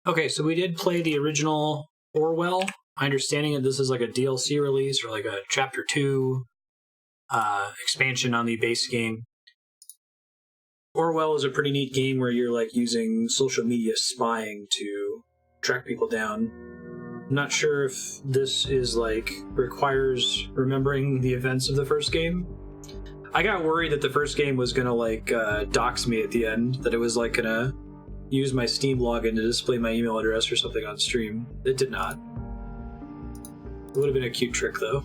Okay, so we did play the original Orwell. My understanding that this is like a DLC release or like a Chapter 2 expansion on the base game. Orwell is a pretty neat game where you're like using social media spying to track people down. I'm not sure if this is like requires remembering the events of the first game. I got worried that the first game was gonna like dox me at the end, that it was like gonna use my Steam login to display my email address or something on stream. It did not. It would have been a cute trick though.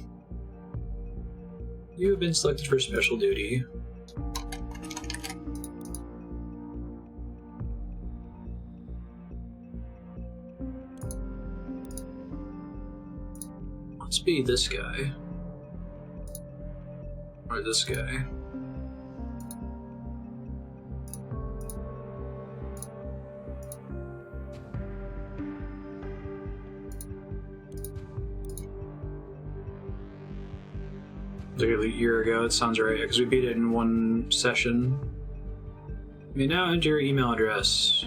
You have been selected for special duty. Let's be this guy. Or this guy. Like a year ago, it sounds right, because we beat it in one session. You may now enter your email address.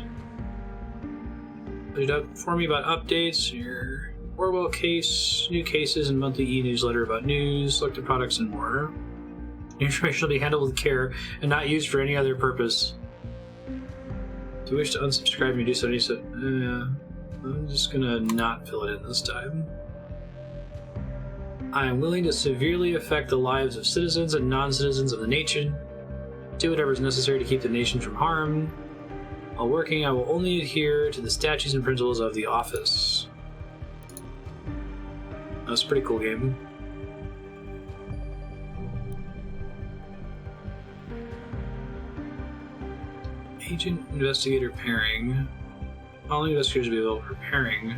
Inform me about updates, your Orwell case, new cases, and monthly e-newsletter about news, selected products, and more. Your information will be handled with care and not used for any other purpose. If you wish to unsubscribe, you do so. I'm just gonna not fill it in this time. I am willing to severely affect the lives of citizens and non-citizens of the nation. Do whatever is necessary to keep the nation from harm. While working, I will only adhere to the statutes and principles of the office. That's a pretty cool game. Agent investigator pairing. All investigators will be available for pairing.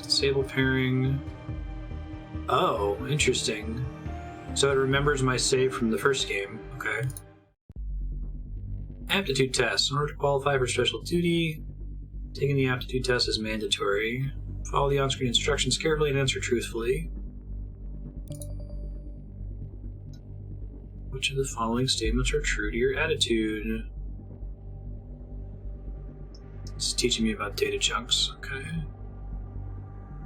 Disable pairing. Oh, interesting. So it remembers my save from the first game. Okay. Aptitude test. In order to qualify for special duty, taking the aptitude test is mandatory. Follow the on-screen instructions carefully and answer truthfully. Which of the following statements are true to your attitude? It's teaching me about data chunks. Okay.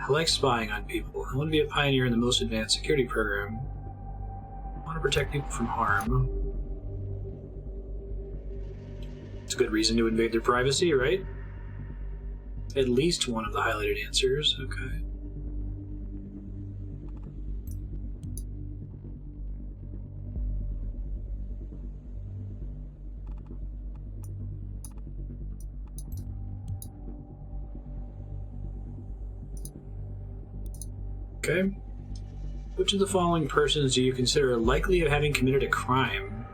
I like spying on people. I want to be a pioneer in the most advanced security program. I want to protect people from harm. It's a good reason to invade their privacy, right? At least one of the highlighted answers. Okay. Okay. Which of the following persons do you consider likely of having committed a crime?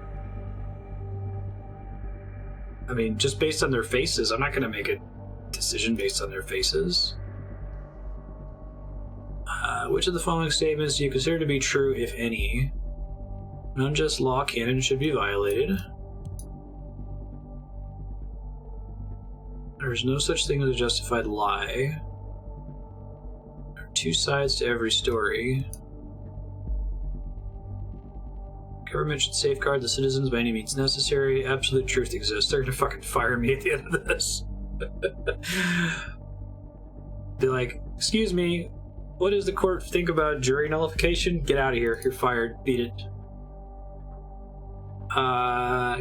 I mean, just based on their faces, I'm not going to make a decision based on their faces. Which of the following statements do you consider to be true, if any? None just law canon should be violated. There is no such thing as a justified lie. There are two sides to every story. Government should safeguard the citizens by any means necessary. Absolute truth exists. They're gonna fucking fire me at the end of this. Be like, excuse me, what does the court think about jury nullification? Get out of here. You're fired. Beat it.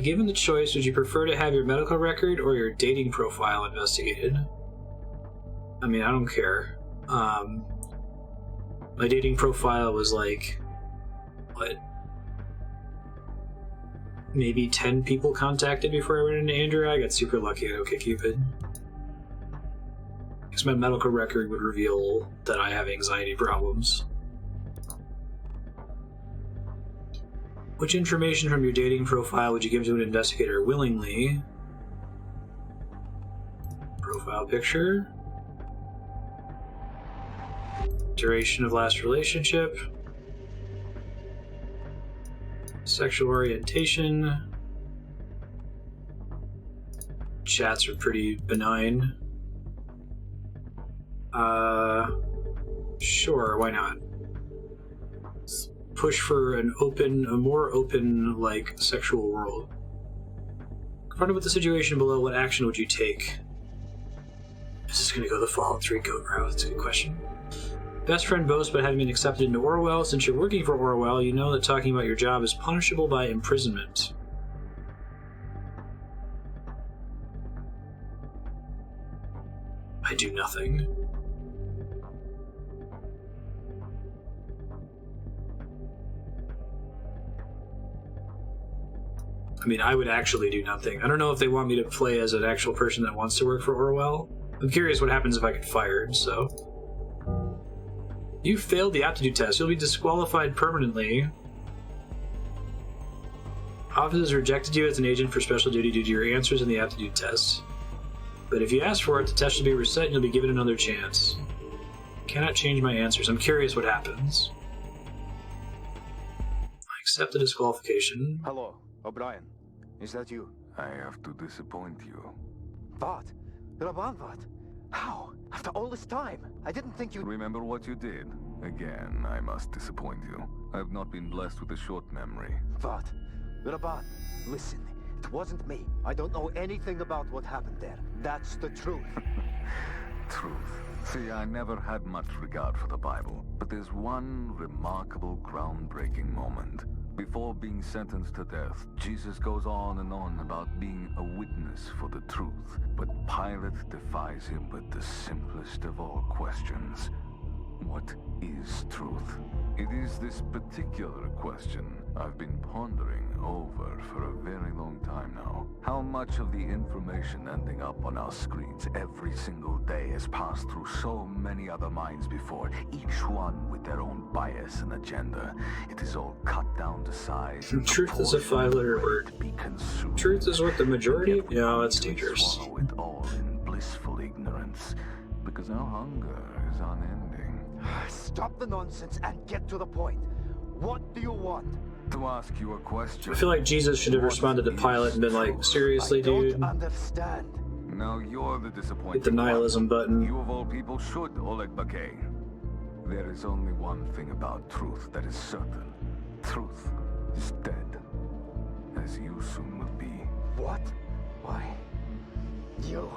Given the choice, would you prefer to have your medical record or your dating profile investigated? I mean, I don't care. My dating profile was like, what? Maybe 10 people contacted before I ran into Andrew. I got super lucky at OkCupid. Because my medical record would reveal that I have anxiety problems. Which information from your dating profile would you give to an investigator willingly? Profile picture. Duration of last relationship. Sexual orientation. Chats are pretty benign. Sure, why not? Let's push for a more open, like, sexual world. Confronted with the situation below, what action would you take? Is this going to go the Fallout 3 goat route? That's a good question. Best friend boasts about having been accepted into Orwell. Since you're working for Orwell, you know that talking about your job is punishable by imprisonment. I do nothing. I mean, I would actually do nothing. I don't know if they want me to play as an actual person that wants to work for Orwell. I'm curious what happens if I get fired, so... You failed the aptitude test. You'll be disqualified permanently. Office has rejected you as an agent for special duty due to your answers in the aptitude test. But if you ask for it, the test will be reset and you'll be given another chance. Cannot change my answers. I'm curious what happens. I accept the disqualification. Hello, O'Brien. Is that you? I have to disappoint you. What? Raban, what? How? After all this time? I didn't think you'd... Remember what you did? Again, I must disappoint you. I have not been blessed with a short memory. What? Raban, listen. It wasn't me. I don't know anything about what happened there. That's the truth. Truth. See, I never had much regard for the Bible, but there's one remarkable, groundbreaking moment. Before being sentenced to death, Jesus goes on and on about being a witness for the truth, but Pilate defies him with the simplest of all questions. What is truth? It is this particular question I've been pondering over for a very long time now. How much of the information ending up on our screens every single day has passed through so many other minds before, each one with their own bias and agenda. It is all cut down to size. Truth is a 5-letter word. Truth is what the majority... Yeah, that's dangerous. Swallow it all in blissful ignorance, because our hunger is unending. Stop the nonsense and get to the point. What do you want? To ask you a question. I feel like Jesus should have responded to Pilate and been like, seriously, dude? I don't understand. Now you're the disappointed Hit the nihilism button. You of all people should, Oleg Bakay. There is only one thing about truth that is certain. Truth is dead. As you soon will be. What? Why? You?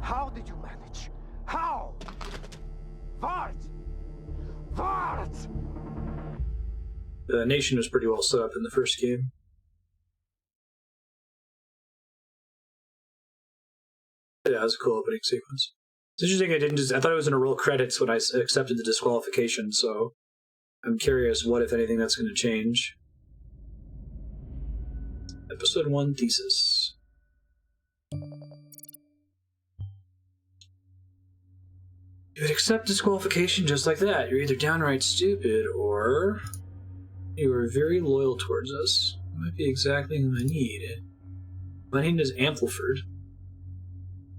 How did you manage? How? What? What? The nation was pretty well set up in the first game. Yeah, it was a cool opening sequence. It's interesting I thought it was in a roll credits when I accepted the disqualification, so I'm curious what, if anything, that's going to change. Episode 1 Thesis. You would accept disqualification just like that. You're either downright stupid, or you are very loyal towards us. You might be exactly whom I need. My name is Ampliford.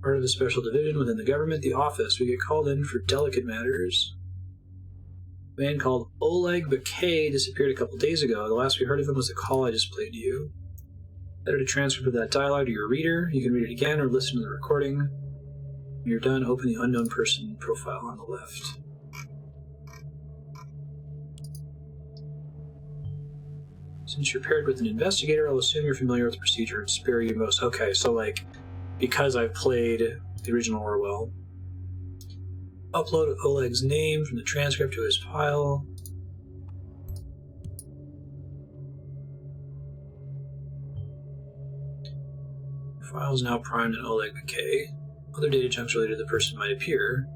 Part of a special division within the government, the office. We get called in for delicate matters. A man called Oleg Bakay disappeared a couple days ago. The last we heard of him was the call I just played to you. Edited a transcript of that dialogue to your reader. You can read it again or listen to the recording. When you're done, open the unknown person profile on the left. Since you're paired with an investigator, I'll assume you're familiar with the procedure and spare you most. Okay, so like, because I've played the original Orwell, upload Oleg's name from the transcript to his file. The file is now primed in Oleg Bakay. Other data chunks related to the person might appear.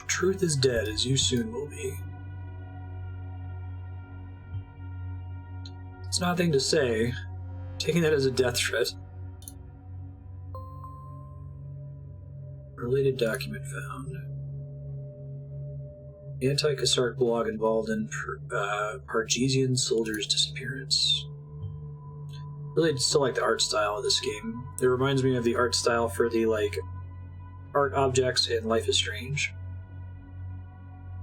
Truth is dead, as you soon will be. It's not a thing to say. Taking that as a death threat. Related document found. Anti-Kasark blog involved in Pargesian soldier's disappearance. Really still like the art style of this game. It reminds me of the art style for the like art objects in Life is Strange.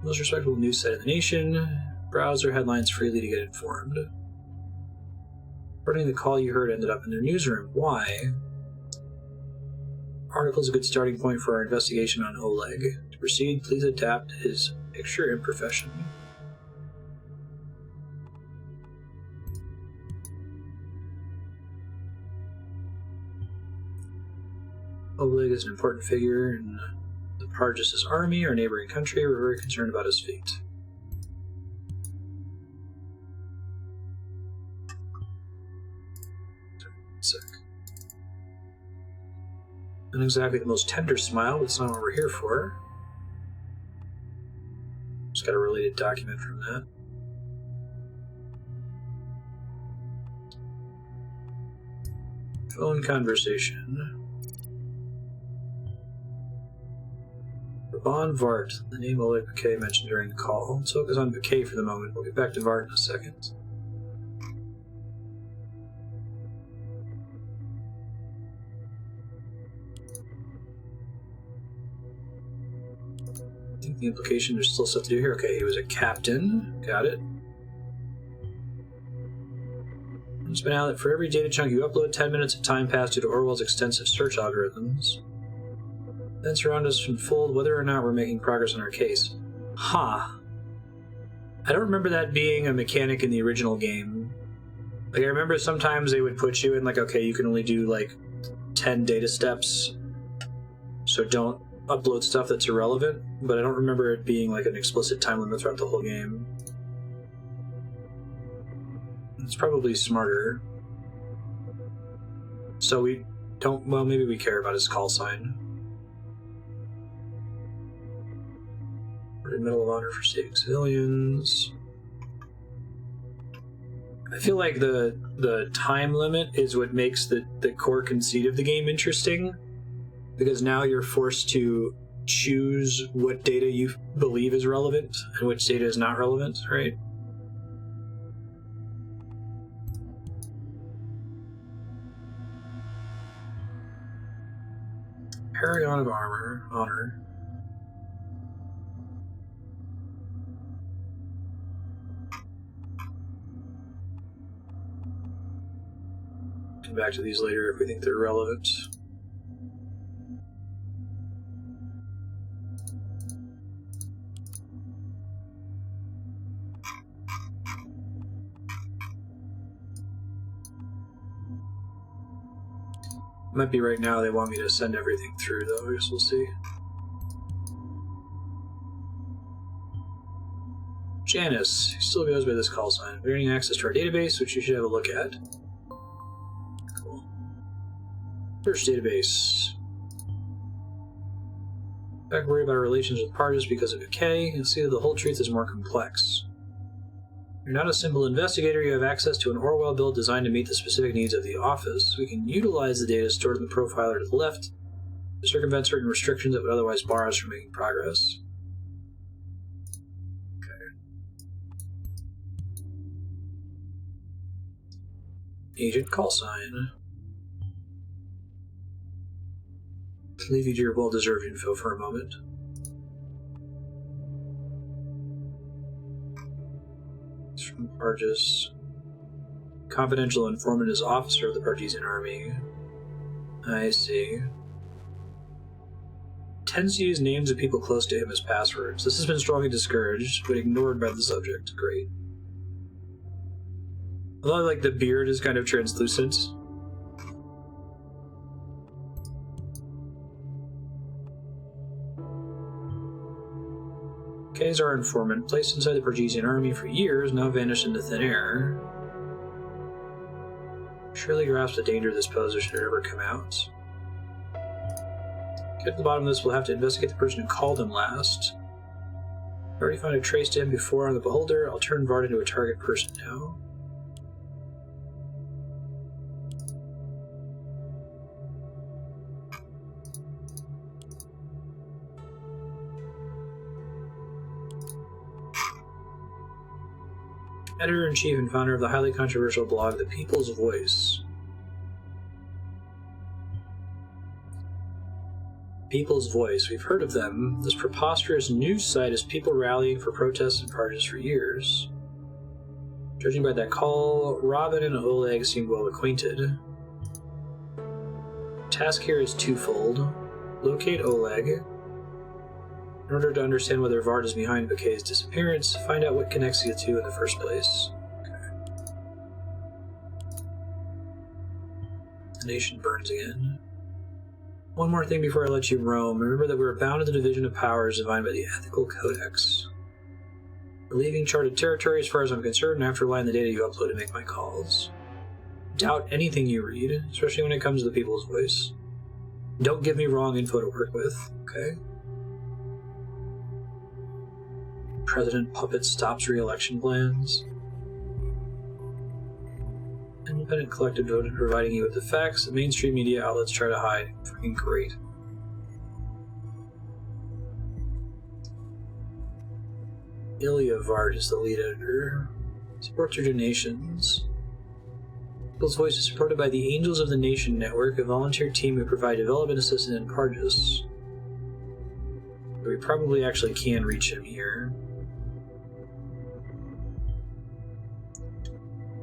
Most respectable news site in the nation. Browser headlines freely to get informed. According to the call you heard ended up in their newsroom. Why? Article is a good starting point for our investigation on Oleg. To proceed, please adapt his picture and profession. Oleg is an important figure in the Pargis' army, our neighboring country. We're very concerned about his fate. Sick. Not exactly the most tender smile, but it's not what we're here for. Just got a related document from that. Phone conversation. Von Vart, the name Oleg Bouquet mentioned during the call. Let's focus on Bouquet for the moment. We'll get back to Vart in a second. I think the implication, there's still stuff to do here. Okay, he was a captain. Got it. It's been out that for every data chunk you upload, 10 minutes of time passed due to Orwell's extensive search algorithms. Events around us unfold whether or not we're making progress on our case. I don't remember that being a mechanic in the original game. Like, I remember sometimes they would put you in, like, okay, you can only do, like, 10 data steps, so don't upload stuff that's irrelevant, but I don't remember it being, like, an explicit time limit throughout the whole game. It's probably smarter. So we don't... Well, maybe we care about his call sign. Medal of Honor for saving civilians. I feel like the time limit is what makes the core conceit of the game interesting, because now you're forced to choose what data you believe is relevant and which data is not relevant, right? Paragon of Honor. Come back to these later if we think they're relevant. Might be right now they want me to send everything through, though. I guess we'll see. Janice. He still goes by this call sign. We're getting access to our database, which you should have a look at. Cool. Search database. Back worry about our relations with Pargis because of Bouquet, and see that the whole truth is more complex. You're not a simple investigator, you have access to an Orwell build designed to meet the specific needs of the office. We can utilize the data stored in the profiler to the left to circumvent certain restrictions that would otherwise bar us from making progress. Agent call sign. Let's leave you to your well-deserved info for a moment. It's from Pargis. Confidential informant is officer of the Pargisian army. I see. Tends to use names of people close to him as passwords. This has been strongly discouraged, but ignored by the subject. Great. I love, like, the beard is kind of translucent. Kay's our informant, placed inside the Pargisian army for years, now vanished into thin air. Surely grasp the danger of this pose should it ever come out. Get to the bottom of this, we'll have to investigate the person who called him last. I already found a trace to him before on the Beholder. I'll turn Vart into a target person now. Editor-in-chief and founder of the highly controversial blog The People's Voice. People's Voice. We've heard of them. This preposterous news site has people rallying for protests and Pargis for years. Judging by that call, Robin and Oleg seem well acquainted. Task here is twofold. Locate Oleg. In order to understand whether Vart is behind Bouquet's disappearance, find out what connects the two in the first place. Okay. The nation burns again. One more thing before I let you roam. Remember that we are bound to the division of powers defined by the Ethical Codex. We're leaving charted territory as far as I'm concerned, and after relying on the data you upload to make my calls. Doubt anything you read, especially when it comes to the people's voice. Don't give me wrong info to work with, okay? President Puppet stops re-election plans. Independent collective voted providing you with the facts that mainstream media outlets try to hide. Fucking great. Ilya Vard is the lead editor. Supports your donations. People's Voice is supported by the Angels of the Nation Network, a volunteer team who provide development assistance in Pargus. We probably actually can reach him here.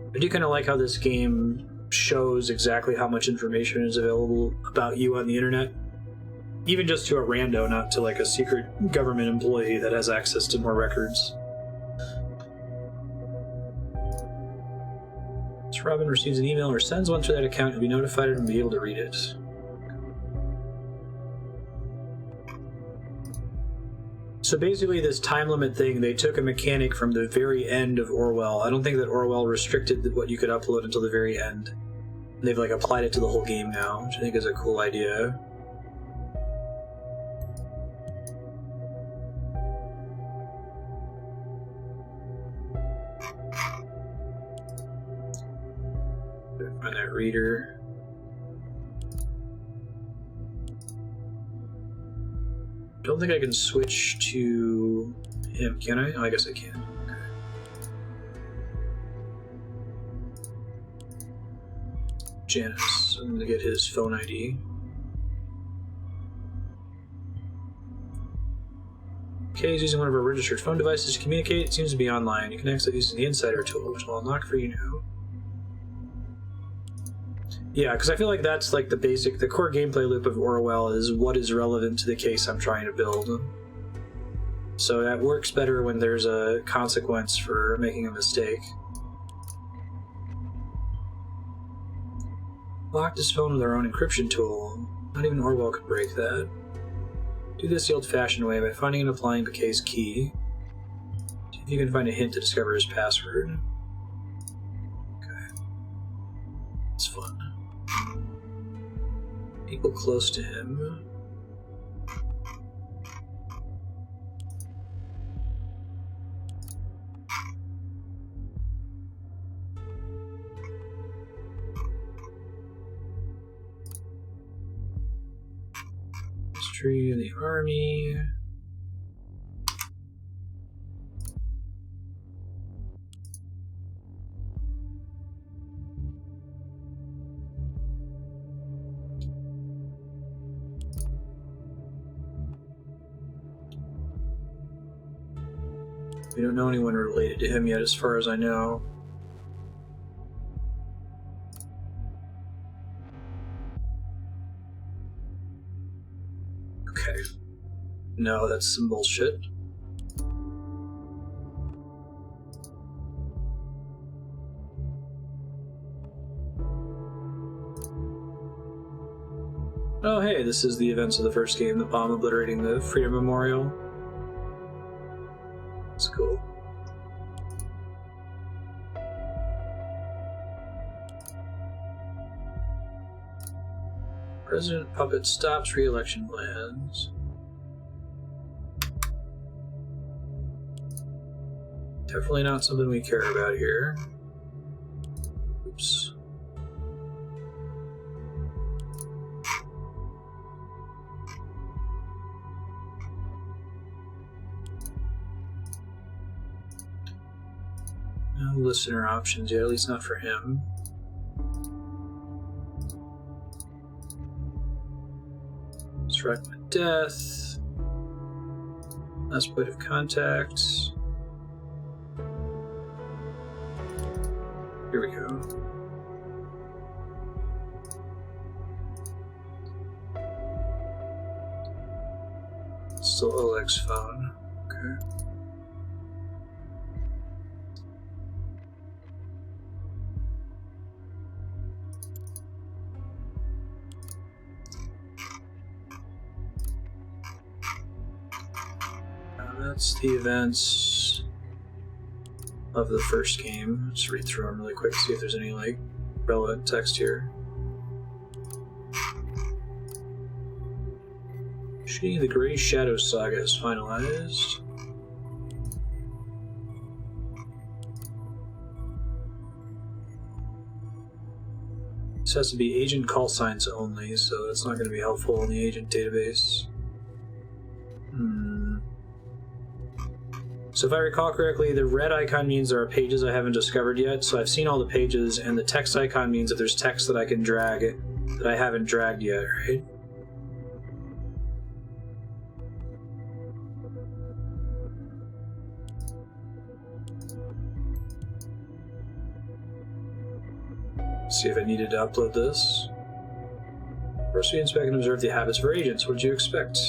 I do kind of like how this game shows exactly how much information is available about you on the internet. Even just to a rando, not to like a secret government employee that has access to more records. If Robin receives an email or sends one to that account, you'll be notified and be able to read it. So basically this time limit thing, they took a mechanic from the very end of Orwell. I don't think that Orwell restricted what you could upload until the very end. And they've like applied it to the whole game now, which I think is a cool idea. Find that reader. Don't think I can switch to him, can I? Oh, I guess I can. Okay. Janice. I'm gonna get his phone ID. Okay, he's using one of our registered phone devices to communicate. It seems to be online. You can access it using the Insider tool, which I'll unlock for you now. Yeah, because I feel like that's like the core gameplay loop of Orwell is what is relevant to the case I'm trying to build. So that works better when there's a consequence for making a mistake. Locked his phone with our own encryption tool. Not even Orwell could break that. Do this the old-fashioned way by finding and applying Bakay's key. See if you can find a hint to discover his password. Okay. It's fun. People close to him. History of the army. We don't know anyone related to him yet, as far as I know. Okay. No, that's some bullshit. Oh hey, this is the events of the first game, the bomb obliterating the Freedom Memorial. That's cool. President Puppet stops re-election plans. Definitely not something we care about here. Oops. No listener options yet, at least not for him. Strike by death. Last point of contact. Here we go. Still Oleg's phone. Okay. That's the events of the first game. Just read through them really quick, see if there's any like relevant text here. The Grey Shadow Saga is finalized. This has to be agent call signs only, so that's not going to be helpful in the agent database. So if I recall correctly, the red icon means there are pages I haven't discovered yet, so I've seen all the pages, and the text icon means that there's text that I can drag that I haven't dragged yet, right? See if I needed to upload this. First, we inspect and observe the habits of our agents. What did you expect?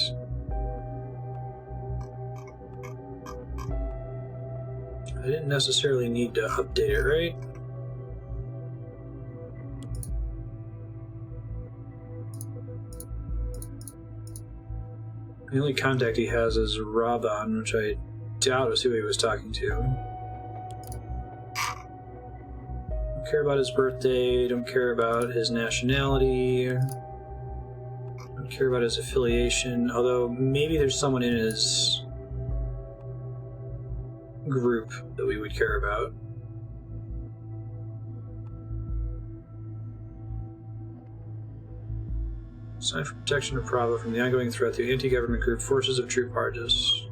I didn't necessarily need to update it, right? The only contact he has is Raban, which I doubt was who he was talking to. Don't care about his birthday, don't care about his nationality, don't care about his affiliation, although maybe there's someone in his group that we would care about. Sign for protection of Bravo from the ongoing threat through anti-government group Forces of True Partis.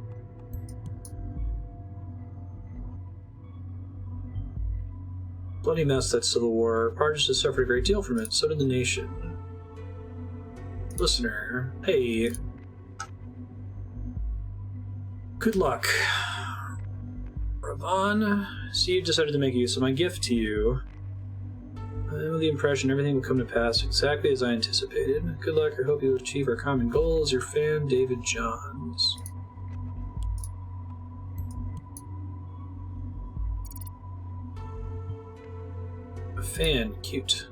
Bloody mess, that civil war. Partis has suffered a great deal from it, so did the nation. Listener, hey. Good luck. Ravan, see, you've decided to make use of my gift to you. I'm with the impression everything will come to pass exactly as I anticipated. Good luck, I hope you'll achieve our common goals. Your fan, David Johns. A fan, cute.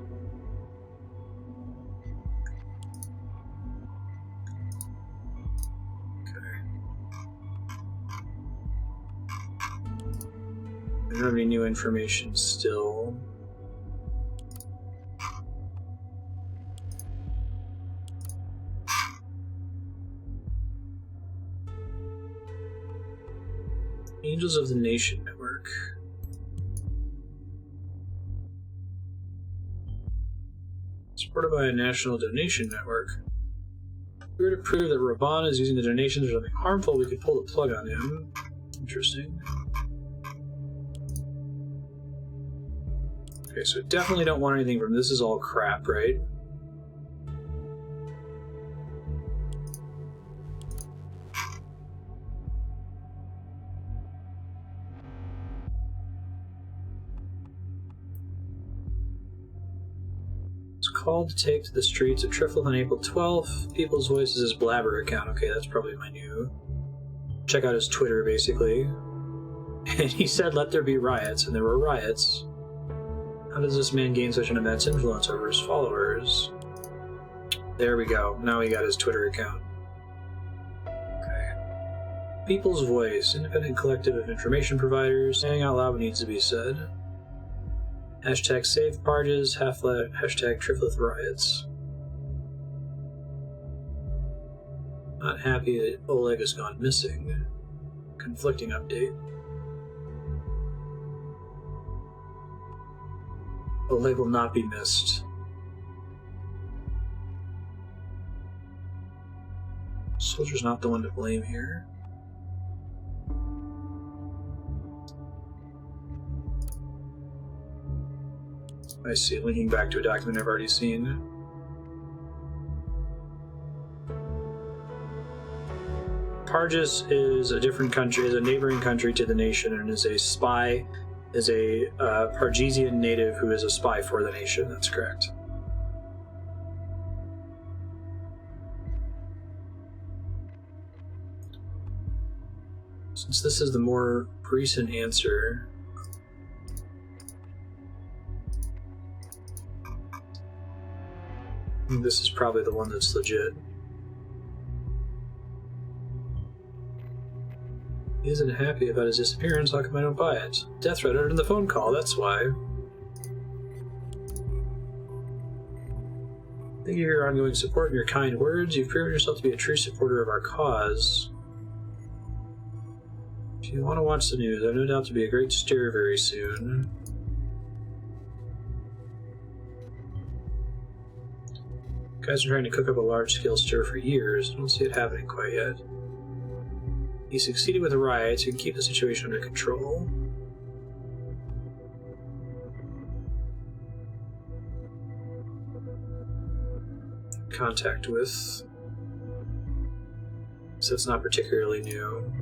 I don't have any new information still. Angels of the Nation Network. Supported by a national donation network. If we were to prove that Raban is using the donations for something harmful, we could pull the plug on him. Interesting. Okay, so definitely don't want anything from this. Is all crap, right? It's called to take to the streets of Trifle on April 12th. People's Voices his Blabber account. Okay, that's probably my new. Check out his Twitter, basically. And he said, "Let there be riots," and there were riots. How does this man gain such an immense influence over his followers? There we go. Now he got his Twitter account. Okay. People's Voice, independent collective of information providers, saying out loud what needs to be said. Hashtag save Parges, hashtag Triflith riots. Not happy that Oleg has gone missing. Conflicting update. Oleg will not be missed. Soldier's not the one to blame here. I see, linking back to a document I've already seen. Parges is a different country, is a neighboring country to the nation, and is a spy. Is a Pargesian native who is a spy for the nation. That's correct. Since this is the more recent answer, this is probably the one that's legit. He isn't happy about his disappearance. How come I don't buy it? Death threat uttered in the phone call, that's why. Thank you for your ongoing support and your kind words. You've proven yourself to be a true supporter of our cause. If you want to watch the news, I have no doubt to be a great stir very soon. Guys are trying to cook up a large-scale stir for years. I don't see it happening quite yet. He succeeded with the riots and keep the situation under control. Contact with. So it's not particularly new.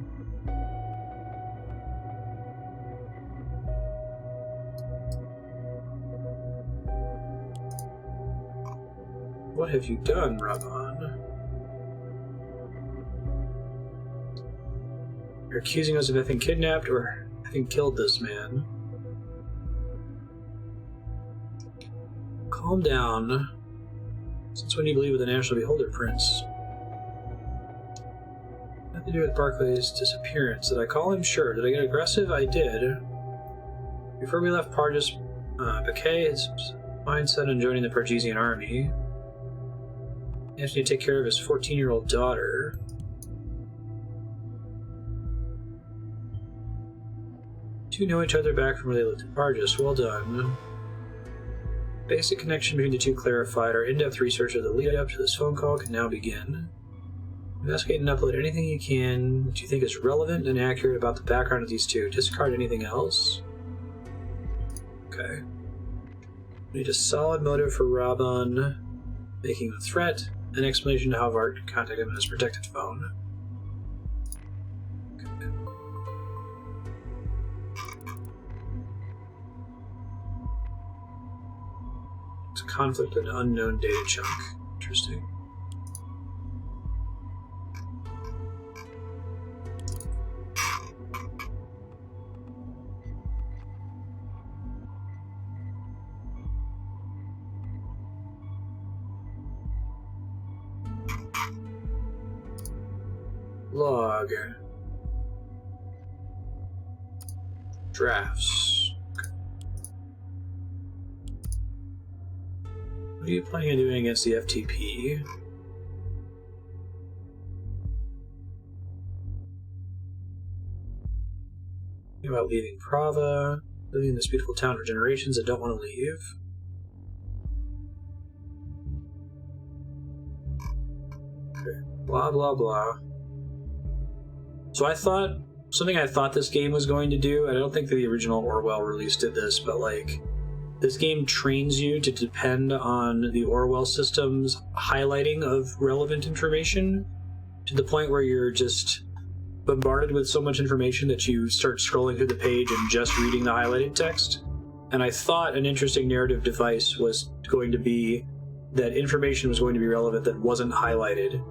What have you done, Raban? You're accusing us of having kidnapped or having killed this man. Calm down. Since when do you believe in the National Beholder Prince? Nothing to do with Barclay's disappearance. Did I call him? Sure. Did I get aggressive? I did. Before we left Pargis, Bakay, his mindset on joining the Pargesian army. He has to take care of his 14-year-old daughter. Two know each other back from where they lived in Pargis. Well done. Basic connection between the two clarified. Our in-depth research of the lead-up to this phone call can now begin. Investigate and upload anything you can that you think is relevant and accurate about the background of these two. Discard anything else. Okay. We need a solid motive for Raban making a threat. An explanation to how Vart contacted him on his protected phone. Okay. It's a conflict with an unknown data chunk. Interesting. Log. Drafts. What are you planning on doing against the FTP? Think about leaving Prava, living in this beautiful town for generations that don't want to leave. Okay. Blah blah blah. So I thought, something I thought this game was going to do, I don't think the original Orwell release did this, but like, this game trains you to depend on the Orwell system's highlighting of relevant information to the point where you're just bombarded with so much information that you start scrolling through the page and just reading the highlighted text. And I thought an interesting narrative device was going to be that information was going to be relevant that wasn't highlighted,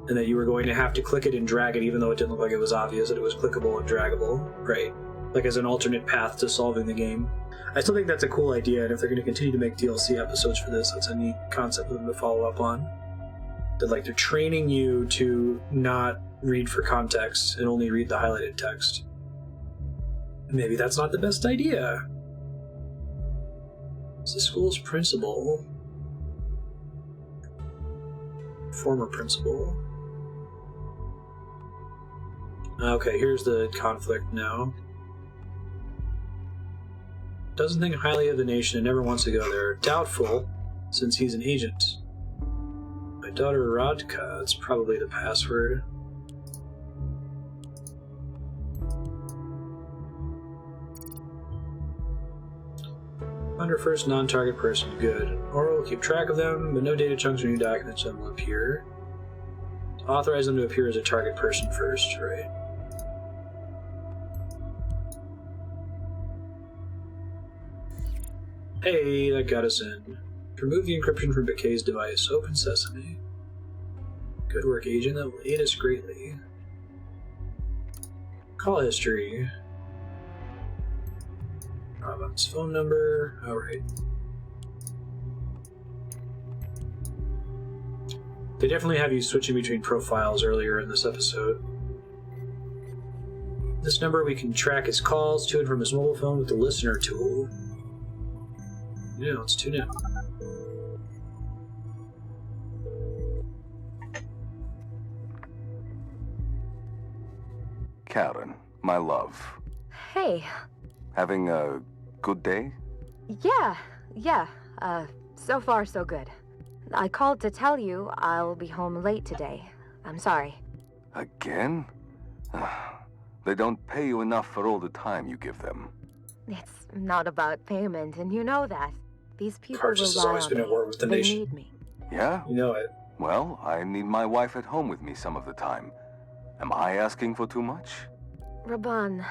and that you were going to have to click it and drag it even though it didn't look like it was obvious that it was clickable and draggable, right? Like as an alternate path to solving the game. I still think that's a cool idea, and if they're going to continue to make DLC episodes for this, that's a neat concept for them to follow up on. That like they're training you to not read for context and only read the highlighted text. Maybe that's not the best idea. It's the school's principal. Former principal. Okay, here's the conflict now. Doesn't think highly of the nation and never wants to go there. Doubtful, since he's an agent. My daughter Radka, it's probably the password. Under first non-target person, good. Orwell will keep track of them, but no data chunks or new documents will appear. To authorize them to appear as a target person first, right? Hey, that got us in. Remove the encryption from Bakay's device. Open sesame. Good work, agent. That will aid us greatly. Call history. Robin's phone number. Alright. They definitely have you switching between profiles earlier in this episode. This number, we can track his calls to and from his mobile phone with the listener tool. Yeah, let's tune in. Karen, my love. Hey. Having a good day? Yeah. So far so good. I called to tell you I'll be home late today. I'm sorry. Again? They don't pay you enough for all the time you give them. It's not about payment, and you know that. These people Cartus has rely always on been me. at war with the They nation. need me. Yeah? You know it. Well, I need my wife at home with me some of the time. Am I asking for too much? Raban,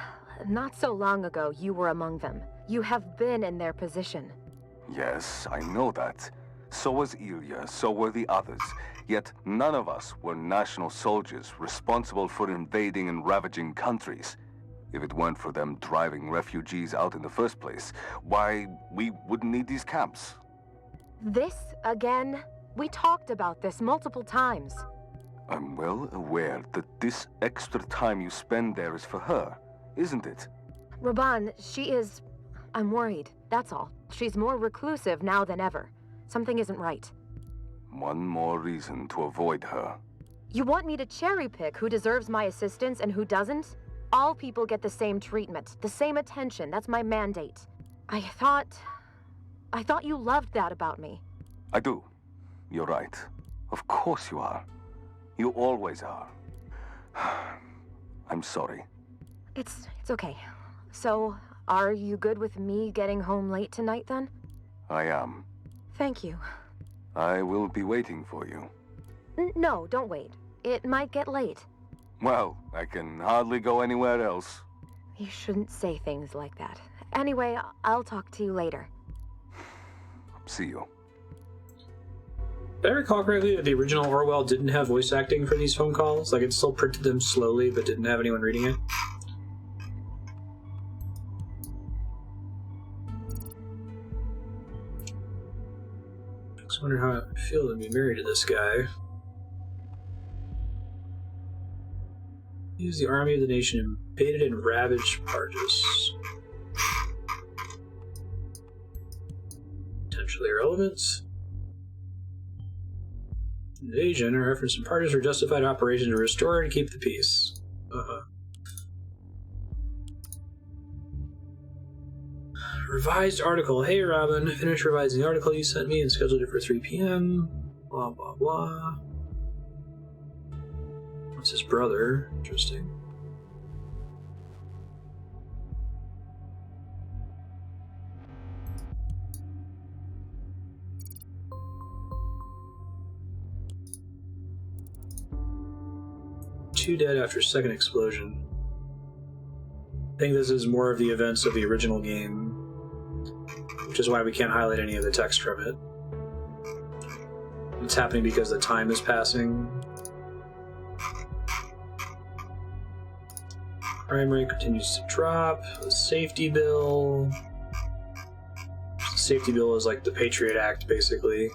not so long ago you were among them. You have been in their position. Yes, I know that. So was Ilya, so were the others. Yet none of us were national soldiers responsible for invading and ravaging countries. If it weren't for them driving refugees out in the first place, why, we wouldn't need these camps. This again? We talked about this multiple times. I'm well aware that this extra time you spend there is for her, isn't it? Raban, she is... I'm worried, that's all. She's more reclusive now than ever. Something isn't right. One more reason to avoid her. You want me to cherry pick who deserves my assistance and who doesn't? All people get the same treatment, the same attention. That's my mandate. I thought you loved that about me. I do. You're right. Of course you are. You always are. I'm sorry. It's okay. So, are you good with me getting home late tonight then? I am. Thank you. I will be waiting for you. No, don't wait. It might get late. Well, I can hardly go anywhere else. You shouldn't say things like that. Anyway, I'll talk to you later. See you. Did I recall correctly that the original Orwell didn't have voice acting for these phone calls? Like, it still printed them slowly, but didn't have anyone reading it? I just wonder how I feel to be married to this guy. Use the army of the nation invaded and ravaged Partis. Potentially irrelevant. Invasion, a reference to Partis for justified operation to restore and keep the peace. Revised article. Hey Robin, finished revising the article you sent me and scheduled it for 3 p.m. Blah blah blah. What's his brother? Interesting. Two dead after second explosion. I think this is more of the events of the original game, which is why we can't highlight any of the text from it. It's happening because the time is passing. Crime rate continues to drop. The safety bill. The safety bill is like the Patriot Act, basically.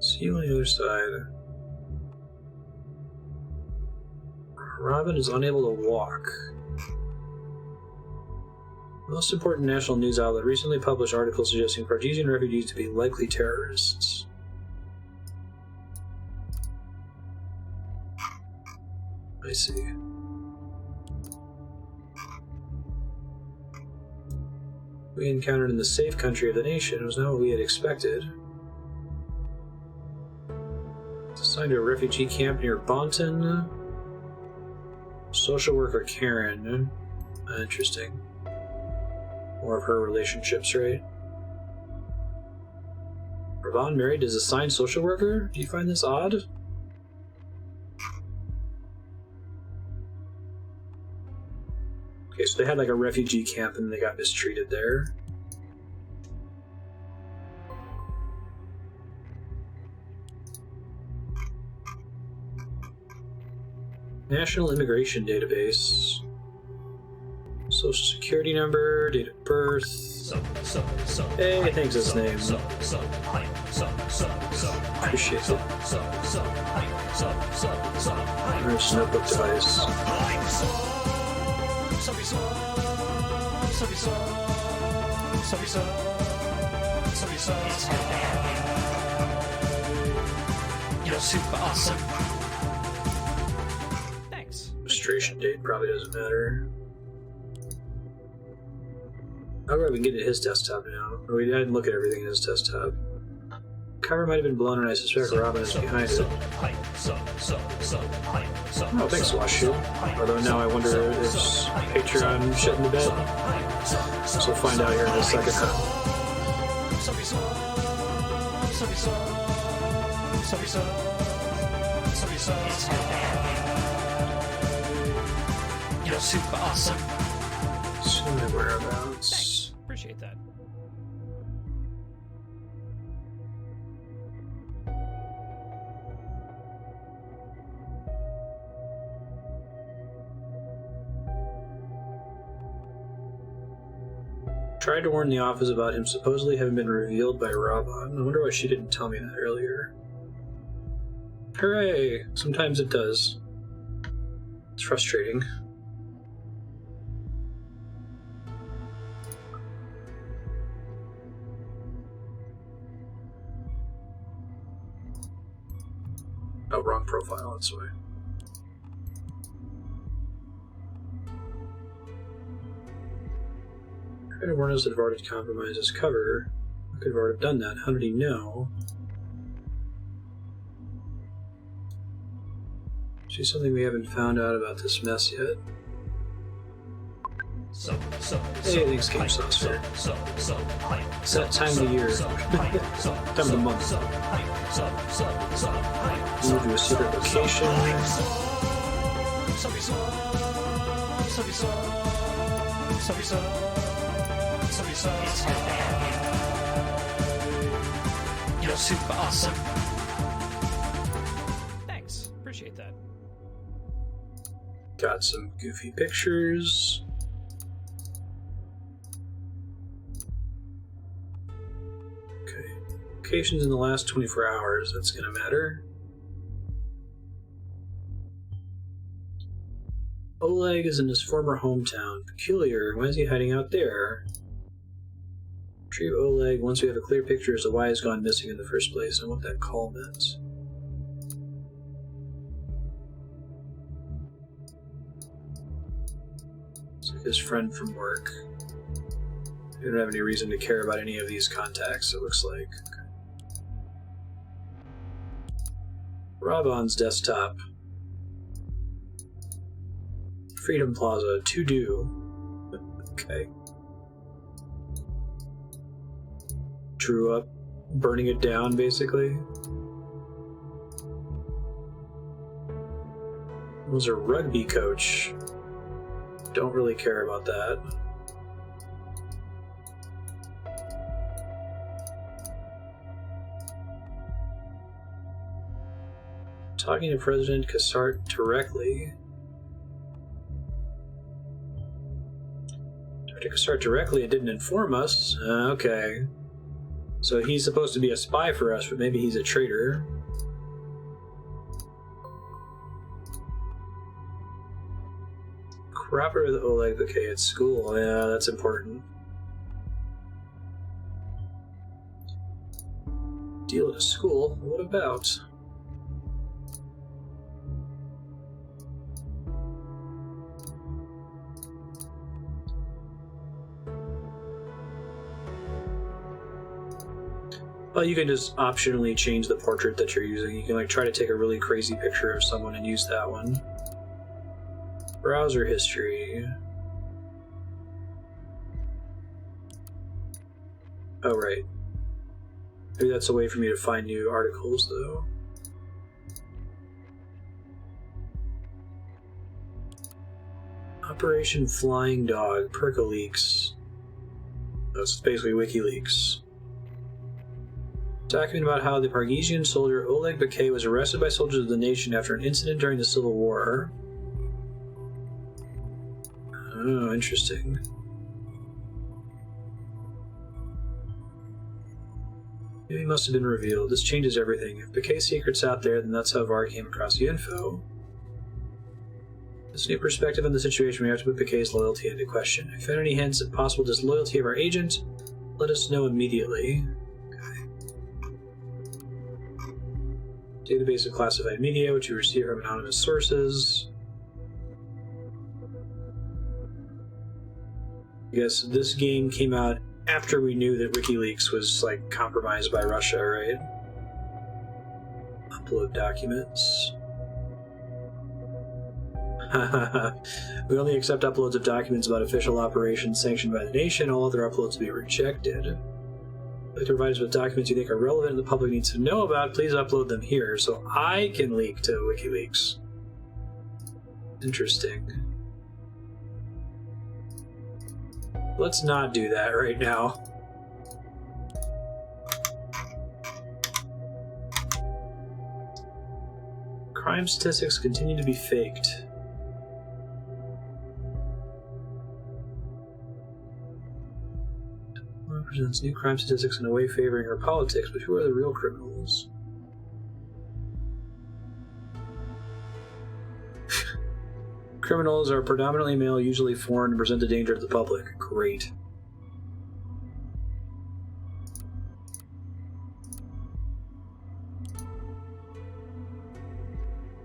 See you on the other side. Robin is unable to walk. Most important national news outlet recently published articles suggesting Pargesian refugees to be likely terrorists. I see. We encountered in the safe country of the nation was not what we had expected. It's assigned to a refugee camp near Bonton. Social worker Karen. Interesting. More of her relationships, right? Ravon married is assigned social worker? Do you find this odd? Okay, so they had like a refugee camp and they got mistreated there. National Immigration Database. Social Security number, date of birth. Hey, thanks his name. Appreciate it. There's notebook device. You're super awesome. Thanks. Registration date probably doesn't matter. However, we can get to his desktop now. I didn't look at everything in his desktop. Cover might have been blown, and I suspect Robin is behind it. Oh, thanks, Washu. Although now I wonder if Patreon shut in the bed. So we'll find out here in a second. You're super awesome. See my whereabouts. Thanks. Appreciate that. Tried to warn the office about him supposedly having been revealed by Robin. I wonder why she didn't tell me that earlier. Hooray! Sometimes it does. It's frustrating. Oh, wrong profile, that's why. Tried to warn us that have already compromised his cover. I could have already done that. How did he know? See something we haven't found out about this mess yet. Hey, thanks, Game Saucer. It's that time of the year. Time of the month. Move to a secret location. You're super awesome. Thanks. Appreciate that. Got some goofy pictures. Okay. Locations in the last 24 hours. That's gonna matter. Oleg is in his former hometown. Peculiar. Why is he hiding out there? Retrieve Oleg once we have a clear picture as to why he's gone missing in the first place and what that call meant. It's like his friend from work. We don't have any reason to care about any of these contacts, it looks like. Okay. Robon's desktop. Freedom Plaza, to do. Okay. Drew up, burning it down, basically. Was a rugby coach. Don't really care about that. Talking to President Cassart directly. Dr. Cassart directly, it didn't inform us. Okay. So he's supposed to be a spy for us, but maybe he's a traitor. Cooperate with Oleg Bouquet at school. Yeah, that's important. Deal at a school? What about? Well, you can just optionally change the portrait that you're using. You can like try to take a really crazy picture of someone and use that one. Browser history. Oh, right. Maybe that's a way for me to find new articles, though. Operation Flying Dog, Percoleaks. That's basically WikiLeaks. Document about how the Pargesian soldier Oleg Bouquet was arrested by soldiers of the nation after an incident during the Civil War. Oh, interesting. Maybe must have been revealed. This changes everything. If Piquet's secret's out there, then that's how VAR came across the info. This new perspective on the situation, we have to put Piquet's loyalty into question. If you have any hints at possible disloyalty of our agent, let us know immediately. Okay. Database of classified media, which you receive from anonymous sources. I guess this game came out after we knew that WikiLeaks was, like, compromised by Russia, right? Upload documents. We only accept uploads of documents about official operations sanctioned by the nation. All other uploads will be rejected. If you'd like to provide us with documents you think are relevant and the public needs to know about, please upload them here so I can leak to WikiLeaks. Interesting. Let's not do that right now. Crime statistics continue to be faked. Presents new crime statistics in a way favoring her politics, but who are the real criminals? Criminals are predominantly male, usually foreign, and present a danger to the public. Great.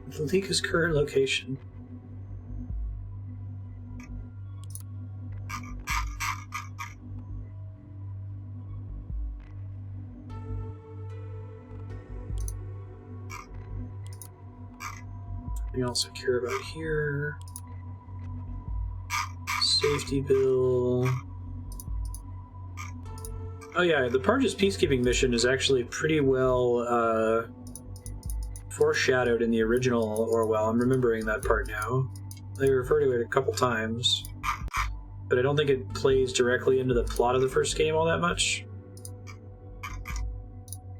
The leaker's current location. Anything else I care about here? Safety bill. Oh yeah, the Parges peacekeeping mission is actually pretty well foreshadowed in the original Orwell. I'm remembering that part now. They refer to it a couple times, but I don't think it plays directly into the plot of the first game all that much.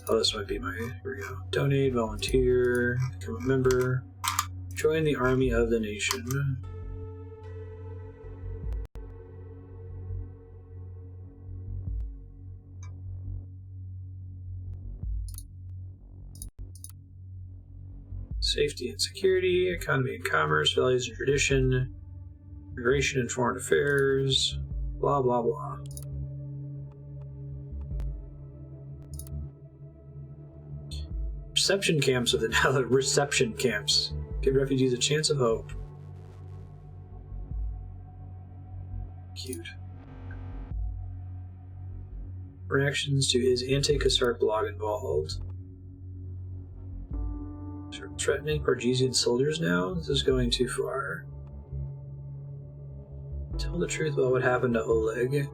Oh, this might be my... Here we go. Donate, volunteer, become a member, join the army of the nation. Safety and security, economy and commerce, values and tradition, immigration and foreign affairs, blah blah blah. Reception camps of the reception camps give refugees a chance of hope. Cute. Reactions to his anti-Kassar blog involved. Threatening Pargesian soldiers now? This is going too far. Tell the truth about what happened to Oleg.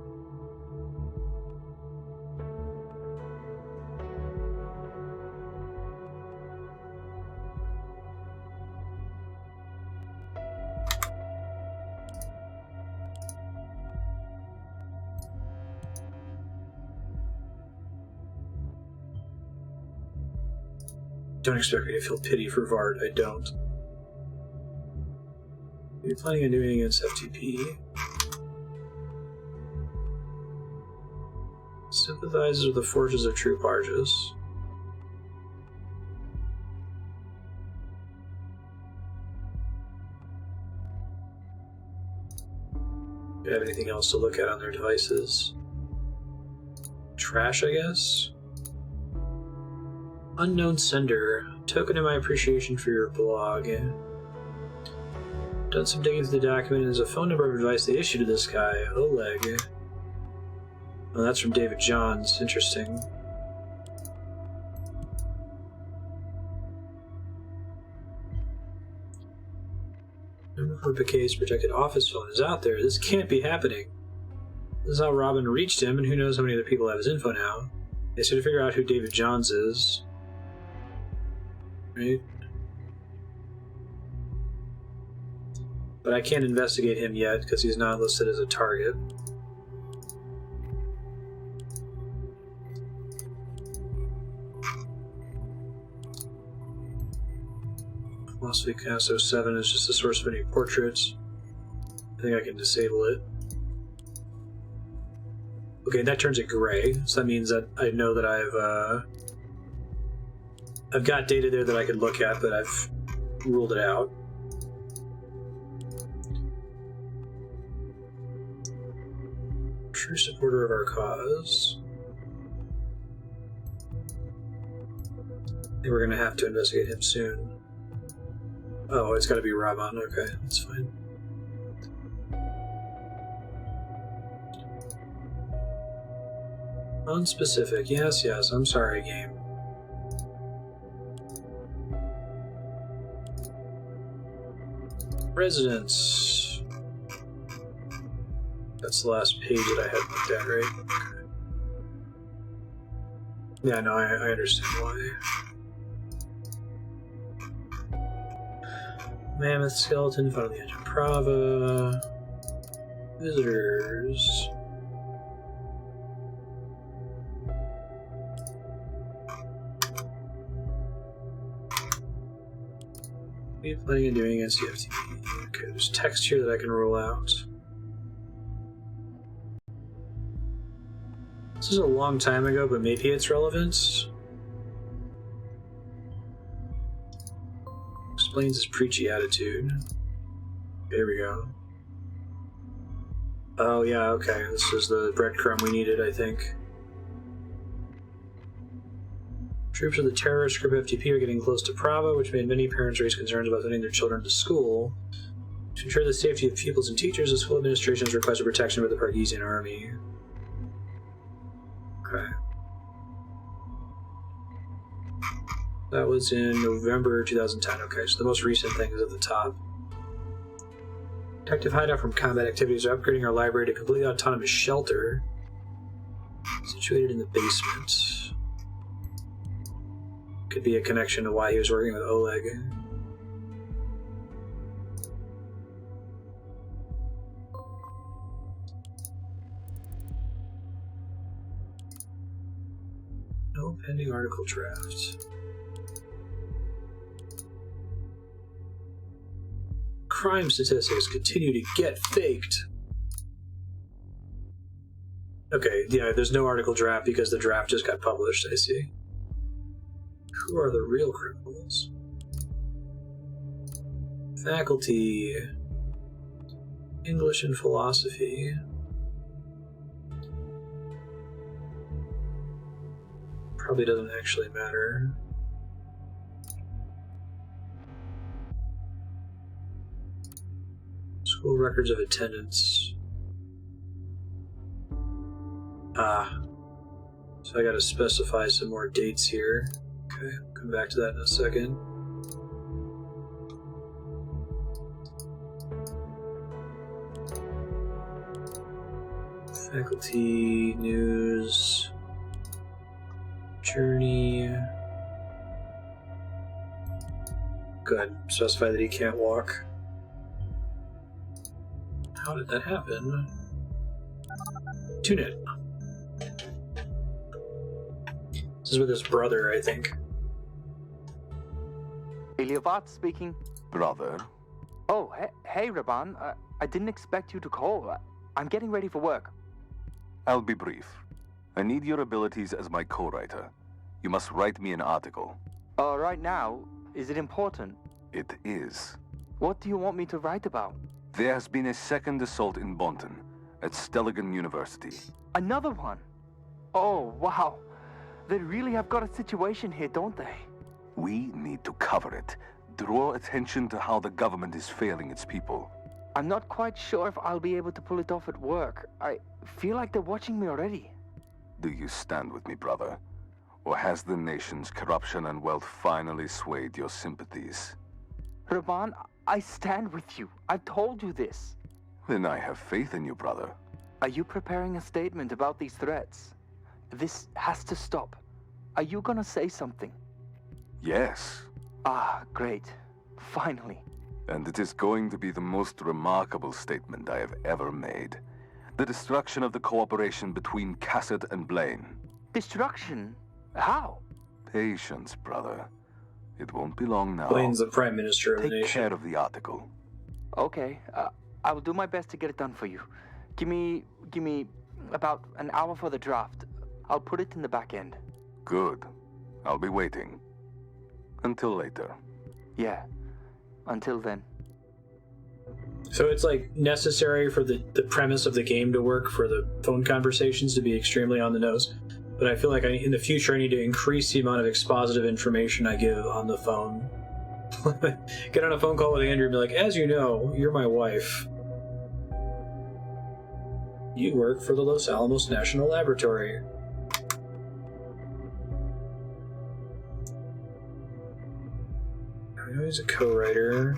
Don't expect me to feel pity for Vard, I don't. You're planning on doing it against FTP. Sympathizes with the forces of true Parges. Do you have anything else to look at on their devices? Trash, I guess? Unknown sender. Token of my appreciation for your blog. Done some digging through the document, and there's a phone number of advice they issued to this guy, Oleg. Oh, that's from David Johns. Interesting. Number for Piquet's protected office phone is out there. This can't be happening. This is how Robin reached him, and who knows how many other people have his info now. They should figure out who David Johns is. Right? But I can't investigate him yet because he's not listed as a target. Philosophy Cast 07 is just the source of any portraits. I think I can disable it. Okay, that turns it gray, so that means that I know that I've got data there that I could look at, but I've ruled it out. True supporter of our cause. I think we're gonna have to investigate him soon. Oh, it's gotta be Raban. Okay, that's fine. Unspecific. Yes, yes. I'm sorry, game. Residence. That's the last page that I had looked at, right? Okay. Yeah, no, I understand why. Mammoth skeleton found on the edge of Prava. Visitors. What are you planning on doing against the FTP? Okay, there's text here that I can roll out. This is a long time ago, but maybe it's relevant. Explains his preachy attitude. There we go. Oh yeah, okay. This is the breadcrumb we needed, I think. Troops of the terrorist group FTP are getting close to Prava, which made many parents raise concerns about sending their children to school. To ensure the safety of pupils and teachers, the school administration has requested protection by the Pargesian army. Okay. That was in November 2010. Okay, so the most recent thing is at the top. Active hideout from combat activities are upgrading our library to completely autonomous shelter situated in the basement. Could be a connection to why he was working with Oleg. No pending article draft. Crime statistics continue to get faked. Okay, yeah, there's no article draft because the draft just got published, I see. Who are the real criminals? Faculty. English and philosophy. Probably doesn't actually matter. School records of attendance. Ah. So I gotta specify some more dates here. Okay, come back to that in a second. Faculty, news, journey. Good. Specify that he can't walk. How did that happen? Tune in. This is with his brother, I think. Eliavat speaking. Brother, Oh, hey, Raban. I didn't expect you to call. I'm getting ready for work. I'll be brief. I need your abilities as my co-writer. You must write me an article. Right now, is it important? It is. What do you want me to write about? There has been a second assault in Bonton, at Stelligan University. Another one? Oh, wow. They really have got a situation here, don't they? We need to cover it. Draw attention to how the government is failing its people. I'm not quite sure if I'll be able to pull it off at work. I feel like they're watching me already. Do you stand with me, brother? Or has the nation's corruption and wealth finally swayed your sympathies? Raban, I stand with you. I've told you this. Then I have faith in you, brother. Are you preparing a statement about these threats? This has to stop. Are you gonna say something? Yes. Ah, great. Finally. And it is going to be the most remarkable statement I have ever made. The destruction of the cooperation between Cassett and Blaine. Destruction? How? Patience, brother. It won't be long now. Blaine's the Prime Minister of the Take nation. care of the article. Okay, I will do my best to get it done for you. Give me About an hour for the draft. I'll put it in the back end. Good. I'll be waiting. Until later. Yeah. Until then. So it's like necessary for the premise of the game to work for the phone conversations to be extremely on the nose. But I feel like in the future I need to increase the amount of expositive information I give on the phone. Get on a phone call with Andrew and be like, as you know, you're my wife. You work for the Los Alamos National Laboratory. I know he's a co-writer.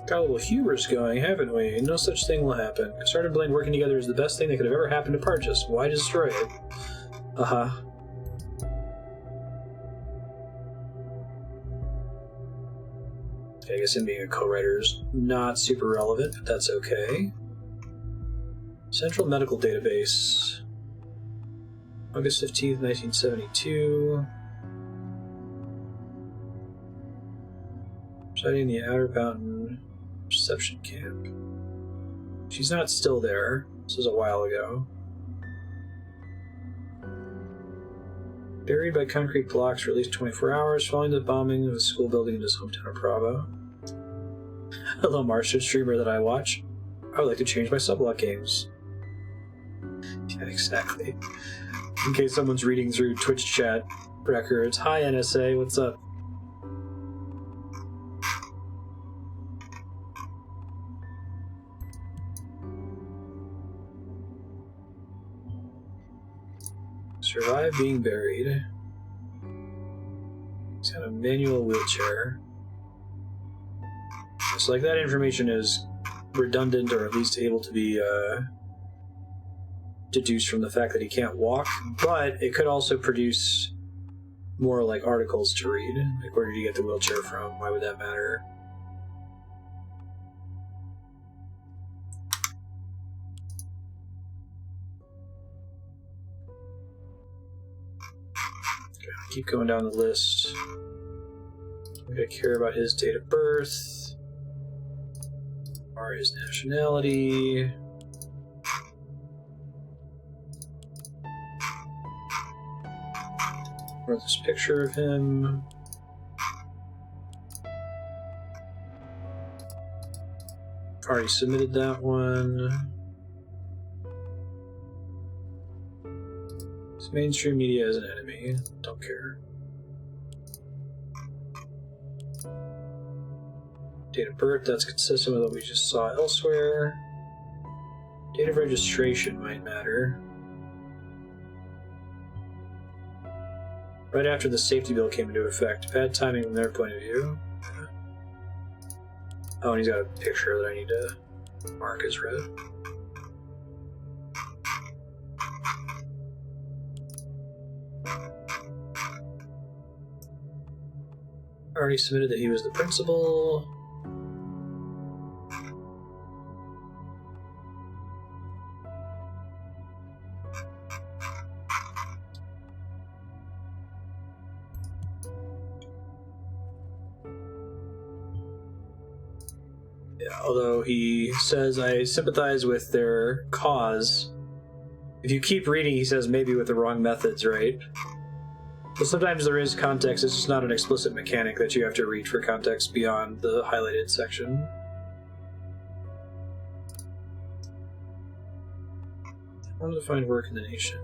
Got a little hubris going, haven't we? No such thing will happen. Custard and Blaine working together is the best thing that could have ever happened to Parchis. Why destroy it? Uh-huh. I guess him being a co-writer is not super relevant, but that's okay. Central Medical Database. August 15th, 1972. Residing in the Outer Mountain Reception Camp. She's not still there. This was a while ago. Buried by concrete blocks for at least 24 hours following the bombing of a school building in his hometown of Bravo. Hello, Marstead streamer that I watch. I would like to change my subblock games. Yeah, exactly. In case someone's reading through Twitch chat records. Hi, NSA, what's up? Survive being buried. He's got a manual wheelchair. So, like, that information is redundant, or at least able to be deduced from the fact that he can't walk, but it could also produce more, like, articles to read. Like, where did he get the wheelchair from? Why would that matter? Keep going down the list. We gotta care about his date of birth, or his nationality. Or this picture of him. Already submitted that one. Mainstream media is an enemy. Don't care. Date of birth, that's consistent with what we just saw elsewhere. Date of registration might matter. Right after the safety bill came into effect. Bad timing from their point of view. Oh, and he's got a picture that I need to mark as red. Already submitted that he was the principal. Yeah, although he says, I sympathize with their cause. If you keep reading, he says maybe with the wrong methods, right? So sometimes there is context, it's just not an explicit mechanic that you have to read for context beyond the highlighted section. I wanted to find work in the nation.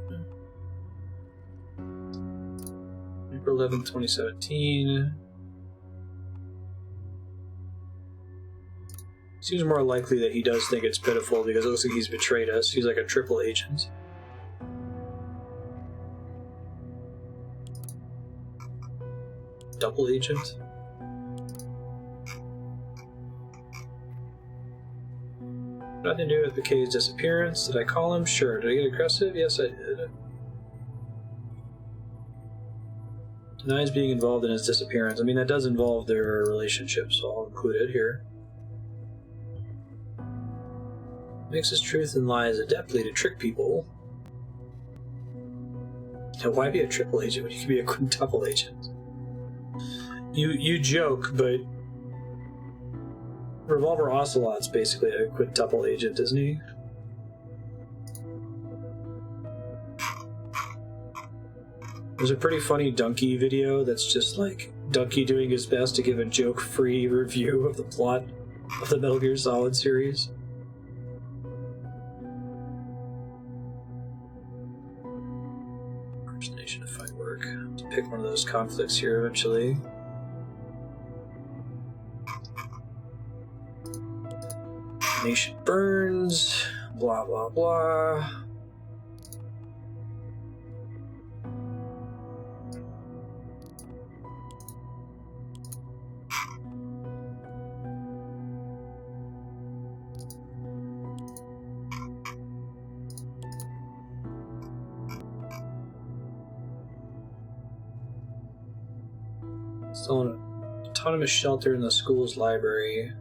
April 11th, 2017. Seems more likely that he does think it's pitiful because it looks like he's betrayed us. He's like a triple agent. Double agent? Nothing to do with McKay's disappearance. Did I call him? Sure. Did I get aggressive? Yes, I did. Denies being involved in his disappearance. I mean, that does involve their relationship, so I'll include it here. Mixes truth and lies adeptly to trick people. Now, why be a triple agent when you can be a quintuple agent? You joke, but Revolver Ocelot's basically a quintuple agent, isn't he? There's a pretty funny Donkey video that's just like Donkey doing his best to give a joke-free review of the plot of the Metal Gear Solid series. Impersonation if I work. To pick one of those conflicts here eventually. Nation burns. Blah blah blah. Still an autonomous shelter in the school's library.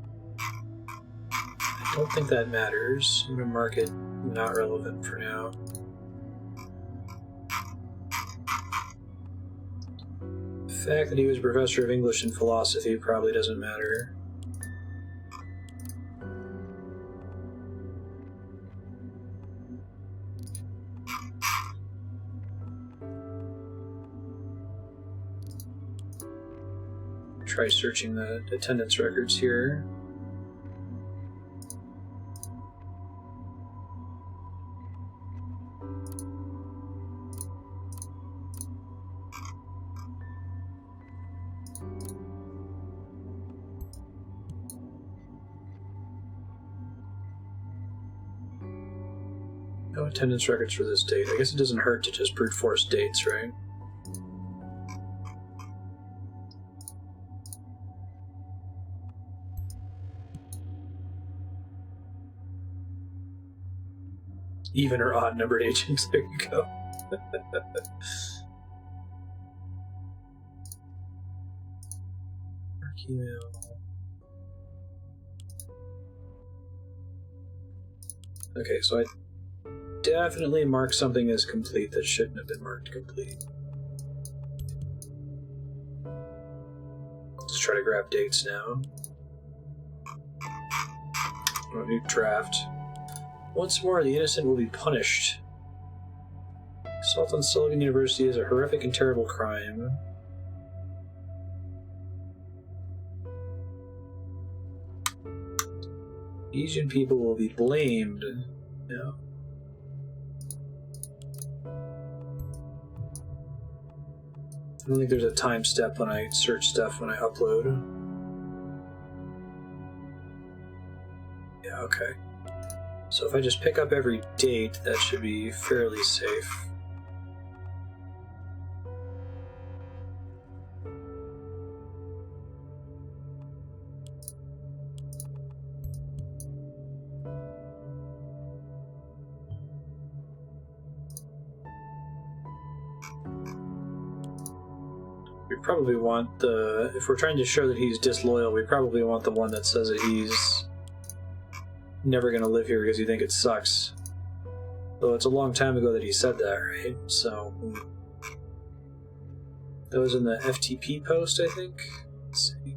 I don't think that matters. I'm gonna mark it not relevant for now. The fact that he was a professor of English and philosophy probably doesn't matter. Try searching the attendance records here. No attendance records for this date. I guess it doesn't hurt to just brute force dates, right? Even or odd numbered agents. There you go. Email. Okay, so I definitely marked something as complete that shouldn't have been marked complete. Let's try to grab dates now. A new draft. Once more, the innocent will be punished. Assault on Sullivan University is a horrific and terrible crime. Asian people will be blamed. No. I don't think there's a time step when I search stuff when I upload. Yeah, okay. So if I just pick up every date, that should be fairly safe. We probably want the... If we're trying to show that he's disloyal, we probably want the one that says that he's never going to live here because you think it sucks. Though it's a long time ago that he said that, right? So... That was in the FTP post, I think? Let's see.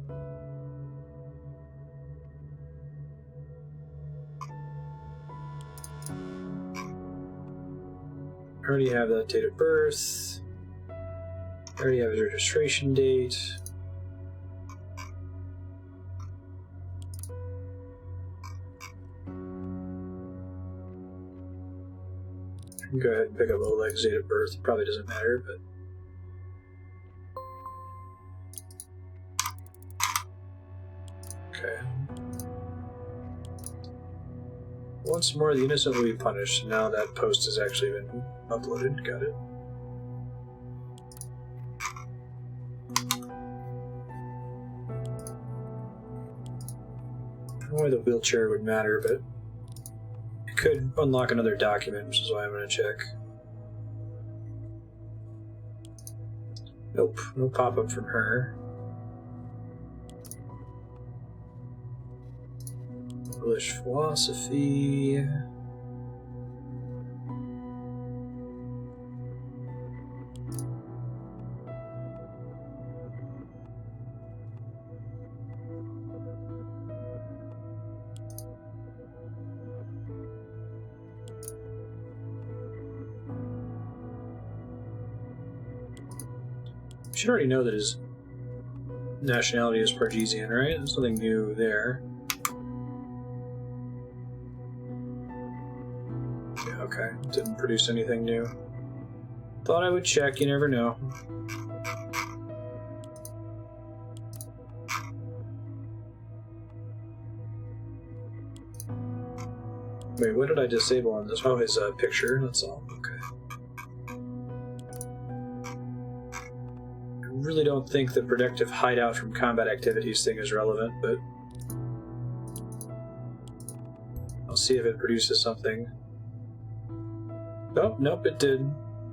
I already have that date of birth. I already have his registration date. I can go ahead and pick up Oleg's date of birth. Probably doesn't matter, but... Okay. Once more, the innocent will be punished. Now that post has actually been uploaded. Got it. I don't know why the wheelchair would matter, but it could unlock another document, which is why I'm going to check. Nope, no pop-up from her. English philosophy. should already know that his nationality is Pargesian, right? There's nothing new there. Yeah, okay. Didn't produce anything new. Thought I would check, you never know. Wait, what did I disable on this? Oh, his picture, that's all. Okay. I really don't think the protective hideout from combat activities thing is relevant, but I'll see if it produces something. Oh, nope, it did.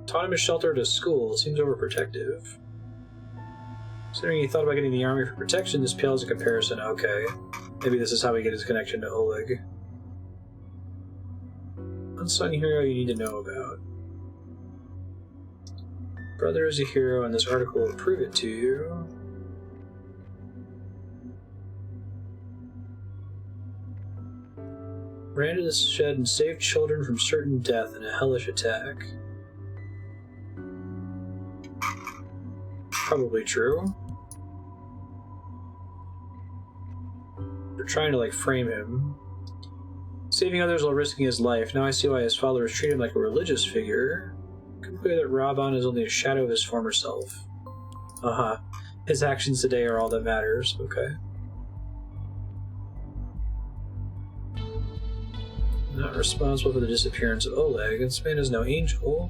Autonomous shelter at a school. Seems overprotective. Considering he thought about getting the army for protection, this pales in comparison. Okay. Maybe this is how we get his connection to Oleg. Unsung hero you need to know about. Brother is a hero, and this article will prove it to you. Ran to the shed and saved children from certain death in a hellish attack. Probably true. They're trying to, like, frame him. Saving others while risking his life. Now I see why his followers treat him like a religious figure. Could be clear that Raban is only a shadow of his former self. Uh-huh. His actions today are all that matters. Okay. Not responsible for the disappearance of Oleg. This man is no angel.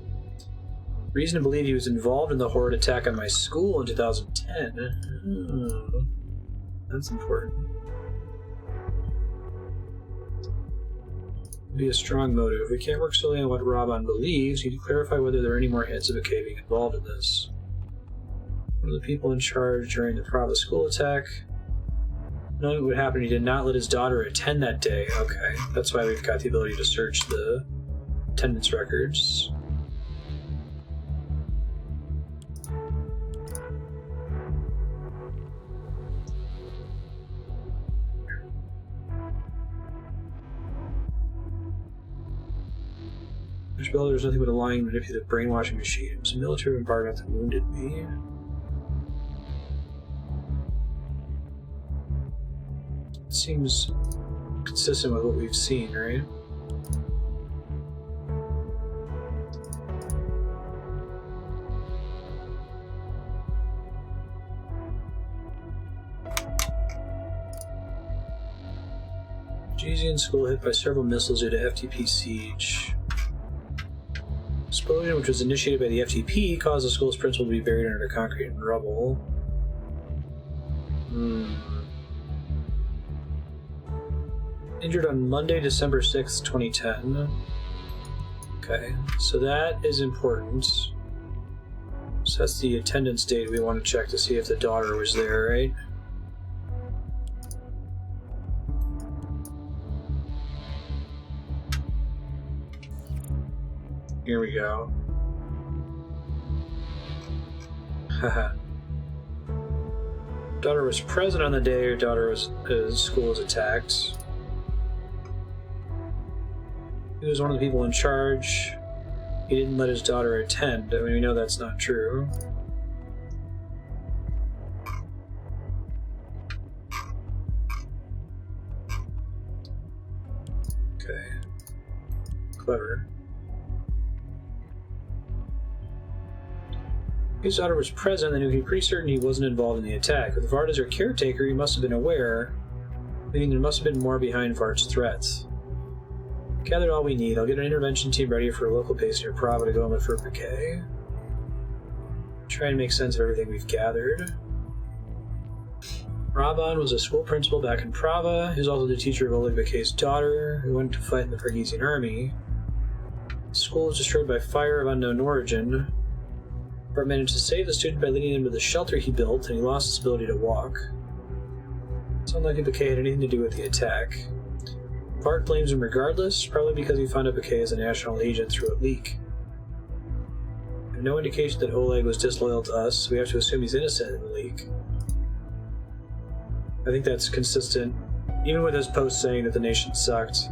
Reason to believe he was involved in the horrid attack on my school in 2010. That's important. Be a strong motive. We can't work solely on what Raban believes. You need to clarify whether there are any more hints of Bakay being involved in this. One of the people in charge during the Prava school attack. Knowing what would happen, he did not let his daughter attend that day. Okay, that's why we've got the ability to search the attendance records. There's nothing but a lying, manipulative brainwashing machine. It was a military environment that wounded me. It seems consistent with what we've seen, right? Pargesian school hit by several missiles due to FTP siege. Explosion, which was initiated by the FTP, caused the school's principal to be buried under concrete and rubble. Injured on Monday, December 6th, 2010. Okay, so that is important. So that's the attendance date we want to check to see if the daughter was there, right? Here we go. Haha. Daughter was present on the day her school was attacked. He was one of the people in charge. He didn't let his daughter attend. I mean, we know that's not true. Okay. Clever. His daughter was present and knew he'd be pretty certain he wasn't involved in the attack. With Vard as her caretaker, he must have been aware, meaning there must have been more behind Vard's threats. Gathered all we need. I'll get an intervention team ready for a local base near Prava to go and look for Bakay. Try and make sense of everything we've gathered. Raban was a school principal back in Prava. He was also the teacher of Oleg Bakay's daughter, who went to fight in the Pargesian army. The school was destroyed by fire of unknown origin. Bart managed to save the student by leading him to the shelter he built, and he lost his ability to walk. It's unlikely Bakay had anything to do with the attack. Bart blames him regardless, probably because he found out Bakay as a national agent through a leak. We have no indication that Oleg was disloyal to us, so we have to assume he's innocent in the leak. I think that's consistent, even with his post saying that the nation sucked.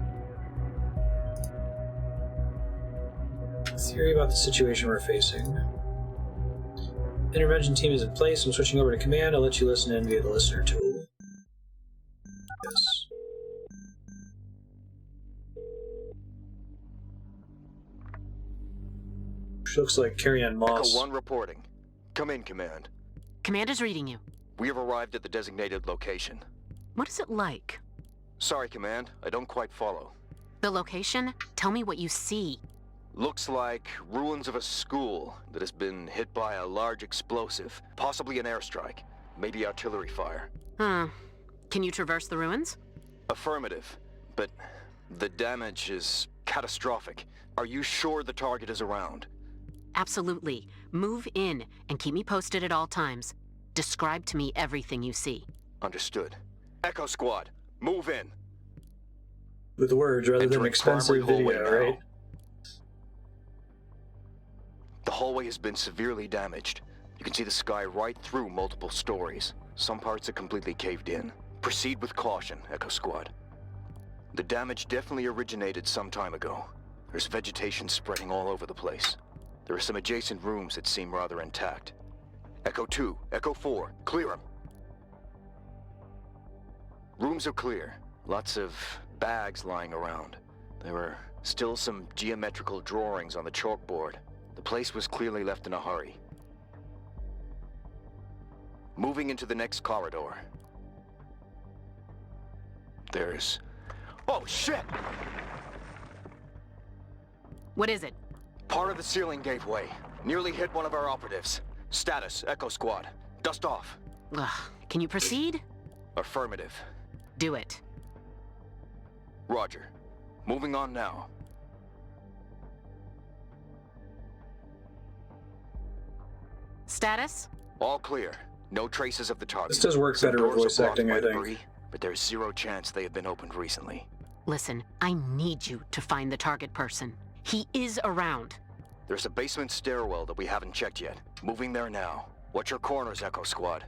Theory about the situation we're facing. Intervention team is in place. I'm switching over to command. I'll let you listen in via the listener tool. Yes. She looks like Carrie-Anne Moss. Echo 1 reporting. Come in, Command. Command is reading you. We have arrived at the designated location. What is it like? Sorry, Command. I don't quite follow. The location? Tell me what you see. Looks like ruins of a school that has been hit by a large explosive. Possibly an airstrike. Maybe artillery fire. Can you traverse the ruins? Affirmative. But the damage is catastrophic. Are you sure the target is around? Absolutely. Move in and keep me posted at all times. Describe to me everything you see. Understood. Echo Squad, move in. With words rather than Entering expensive primary video, hallway now. right? The hallway has been severely damaged. You can see the sky right through multiple stories. Some parts are completely caved in. Proceed with caution, Echo Squad. The damage definitely originated some time ago. There's vegetation spreading all over the place. There are some adjacent rooms that seem rather intact. Echo 2, Echo 4, clear them. Rooms are clear. Lots of bags lying around. There were still some geometrical drawings on the chalkboard. The place was clearly left in a hurry. Moving into the next corridor. There's... Oh, shit! What is it? Part of the ceiling gave way. Nearly hit one of our operatives. Status, Echo Squad. Dust off. Ugh. Can you proceed? Affirmative. Do it. Roger. Moving on now. Status? All clear. No traces of the target. This does work Some better with doors are voice blocked acting, by I think. debris, but there's zero chance they have been opened recently. Listen, I need you to find the target person. He is around. There's a basement stairwell that we haven't checked yet. Moving there now. Watch your corners, Echo Squad.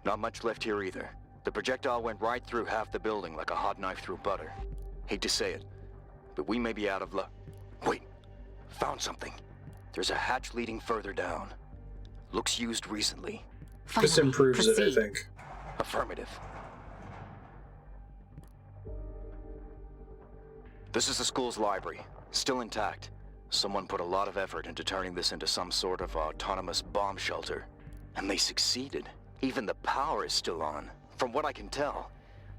Not much left here either. The projectile went right through half the building like a hot knife through butter. Hate to say it, but we may be out of luck. Wait, found something. There's a hatch leading further down. Looks used recently. Finally, This improves proceed. it, I think. Affirmative. This is the school's library. Still intact. Someone put a lot of effort into turning this into some sort of autonomous bomb shelter. And they succeeded. Even the power is still on. From what I can tell,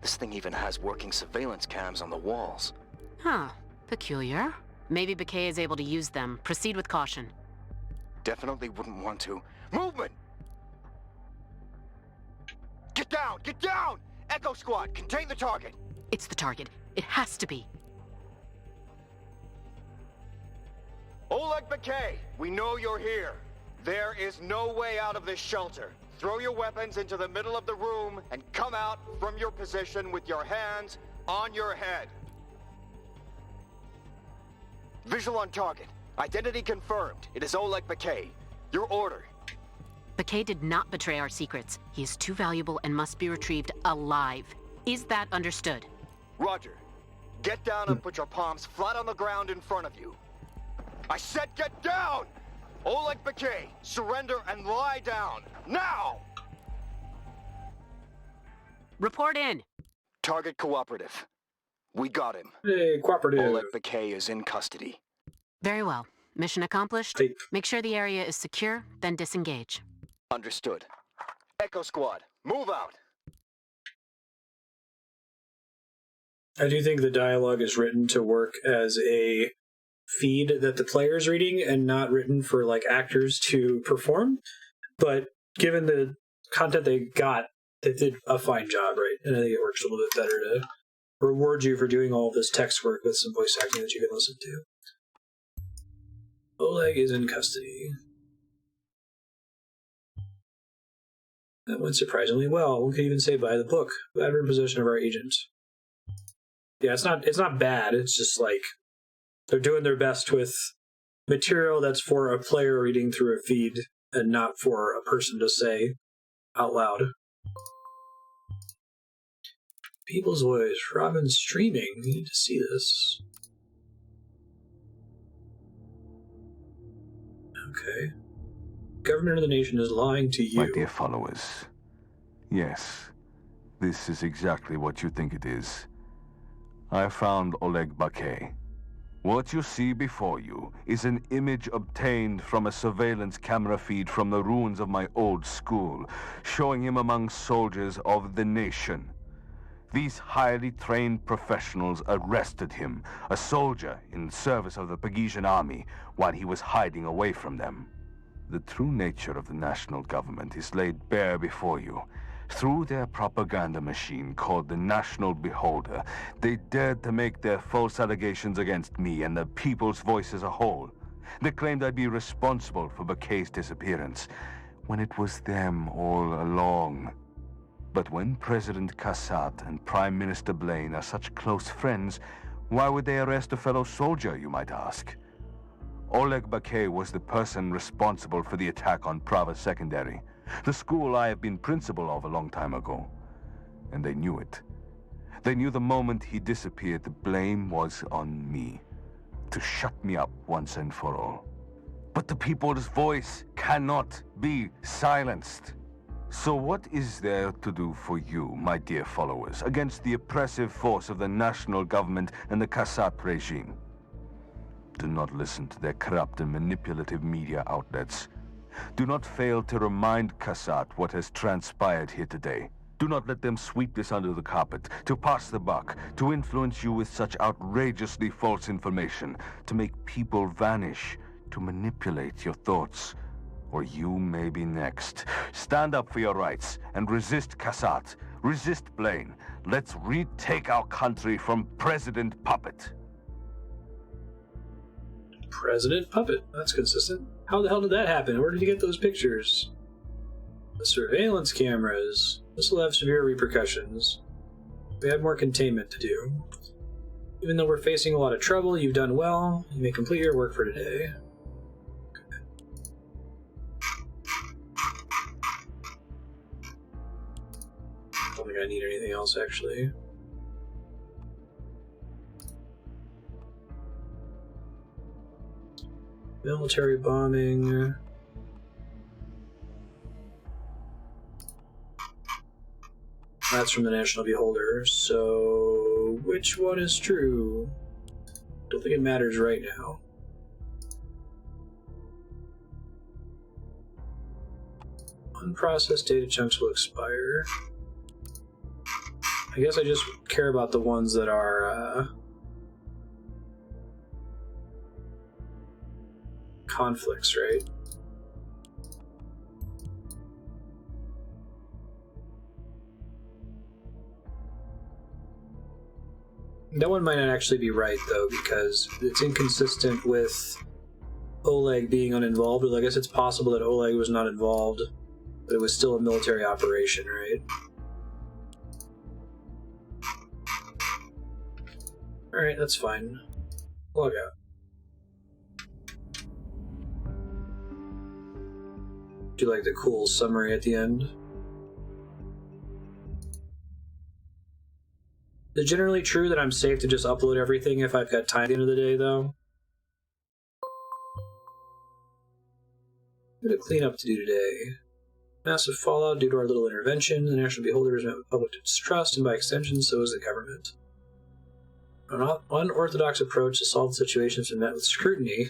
this thing even has working surveillance cams on the walls. Huh. Peculiar. Maybe Bakay is able to use them. Proceed with caution. Definitely wouldn't want to. Movement! Get down! Get down! Echo Squad, contain the target! It's the target. It has to be. Oleg Bakay, we know you're here. There is no way out of this shelter. Throw your weapons into the middle of the room and come out from your position with your hands on your head. Visual on target. Identity confirmed. It is Oleg Bakay. Your order. Bakay did not betray our secrets. He is too valuable and must be retrieved alive. Is that understood? Roger. Get down and put your palms flat on the ground in front of you. I said get down! Oleg Bakay, surrender and lie down. Now! Report in. Target cooperative. We got him. Hey, cooperative. Oleg Bakay is in custody. Very well. Mission accomplished. Type. Make sure the area is secure, then disengage. Understood. Echo Squad, move out. I do think the dialogue is written to work as a feed that the player's reading and not written for like actors to perform. But given the content they got, they did a fine job, right? And I think it works a little bit better to reward you for doing all of this text work with some voice acting that you can listen to. Oleg is in custody. That went surprisingly well. One could even say by the book. Ever in possession of our agent. Yeah, it's not bad. It's just like they're doing their best with material that's for a player reading through a feed and not for a person to say out loud. People's Voice. Robin's streaming. We need to see this. Okay. Government of the nation is lying to you. My dear followers, yes, this is exactly what you think it is. I found Oleg Bakay. What you see before you is an image obtained from a surveillance camera feed from the ruins of my old school, showing him among soldiers of the nation. These highly trained professionals arrested him, a soldier in service of the Pagesian army, while he was hiding away from them. The true nature of the national government is laid bare before you. Through their propaganda machine called the National Beholder, they dared to make their false allegations against me and the people's voice as a whole. They claimed I'd be responsible for Bakay's disappearance, when it was them all along. But when President Kassat and Prime Minister Blaine are such close friends, why would they arrest a fellow soldier, you might ask? Oleg Bakay was the person responsible for the attack on Prava Secondary, the school I have been principal of a long time ago. And they knew it. They knew the moment he disappeared, the blame was on me, to shut me up once and for all. But the people's voice cannot be silenced. So what is there to do for you, my dear followers, against the oppressive force of the national government and the Kassat regime? Do not listen to their corrupt and manipulative media outlets. Do not fail to remind Kassat what has transpired here today. Do not let them sweep this under the carpet, to pass the buck, to influence you with such outrageously false information, to make people vanish, to manipulate your thoughts. Or you may be next. Stand up for your rights and resist Kassat. Resist Blaine. Let's retake our country from President Puppet. President Puppet. That's consistent. How the hell did that happen? Where did you get those pictures? The surveillance cameras. This will have severe repercussions. We have more containment to do. Even though we're facing a lot of trouble, you've done well. You may complete your work for today. I don't think I need anything else, actually. Military bombing. That's from the National Beholder, so which one is true? Don't think it matters right now. Unprocessed data chunks will expire. I guess I just care about the ones that are conflicts, right? That one might not actually be right, though, because it's inconsistent with Oleg being uninvolved. Well, I guess it's possible that Oleg was not involved, but it was still a military operation, right? Alright, that's fine. Log out. Do you like the cool summary at the end? Is it generally true that I'm safe to just upload everything if I've got time at the end of the day, though? Bit of cleanup to do today. Massive fallout due to our little intervention. The National Beholder is met with public distrust, and by extension, so is the government. An unorthodox approach to solve the situation has been met with scrutiny.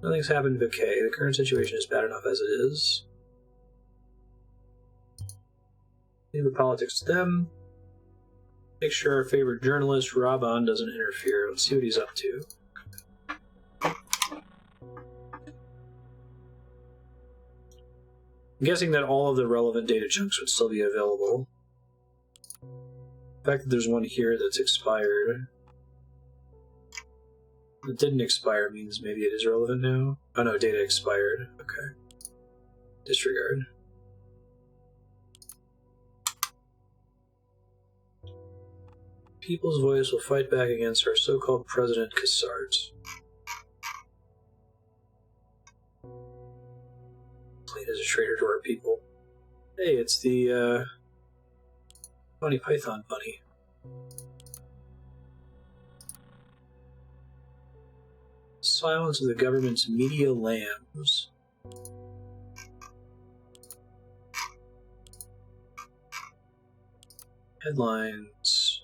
Nothing's happened to Bakay. The current situation is bad enough as it is. Leave the politics to them. Make sure our favorite journalist, Raban, doesn't interfere. Let's see what he's up to. I'm guessing that all of the relevant data chunks would still be available. The fact that there's one here that's expired. That didn't expire means maybe it is relevant now. Oh no, data expired. Okay. Disregard. People's voice will fight back against our so-called President Kassart. Blaine is a traitor to our people. Hey, it's the, Monty Python bunny. silence of the government's media lambs. Headlines.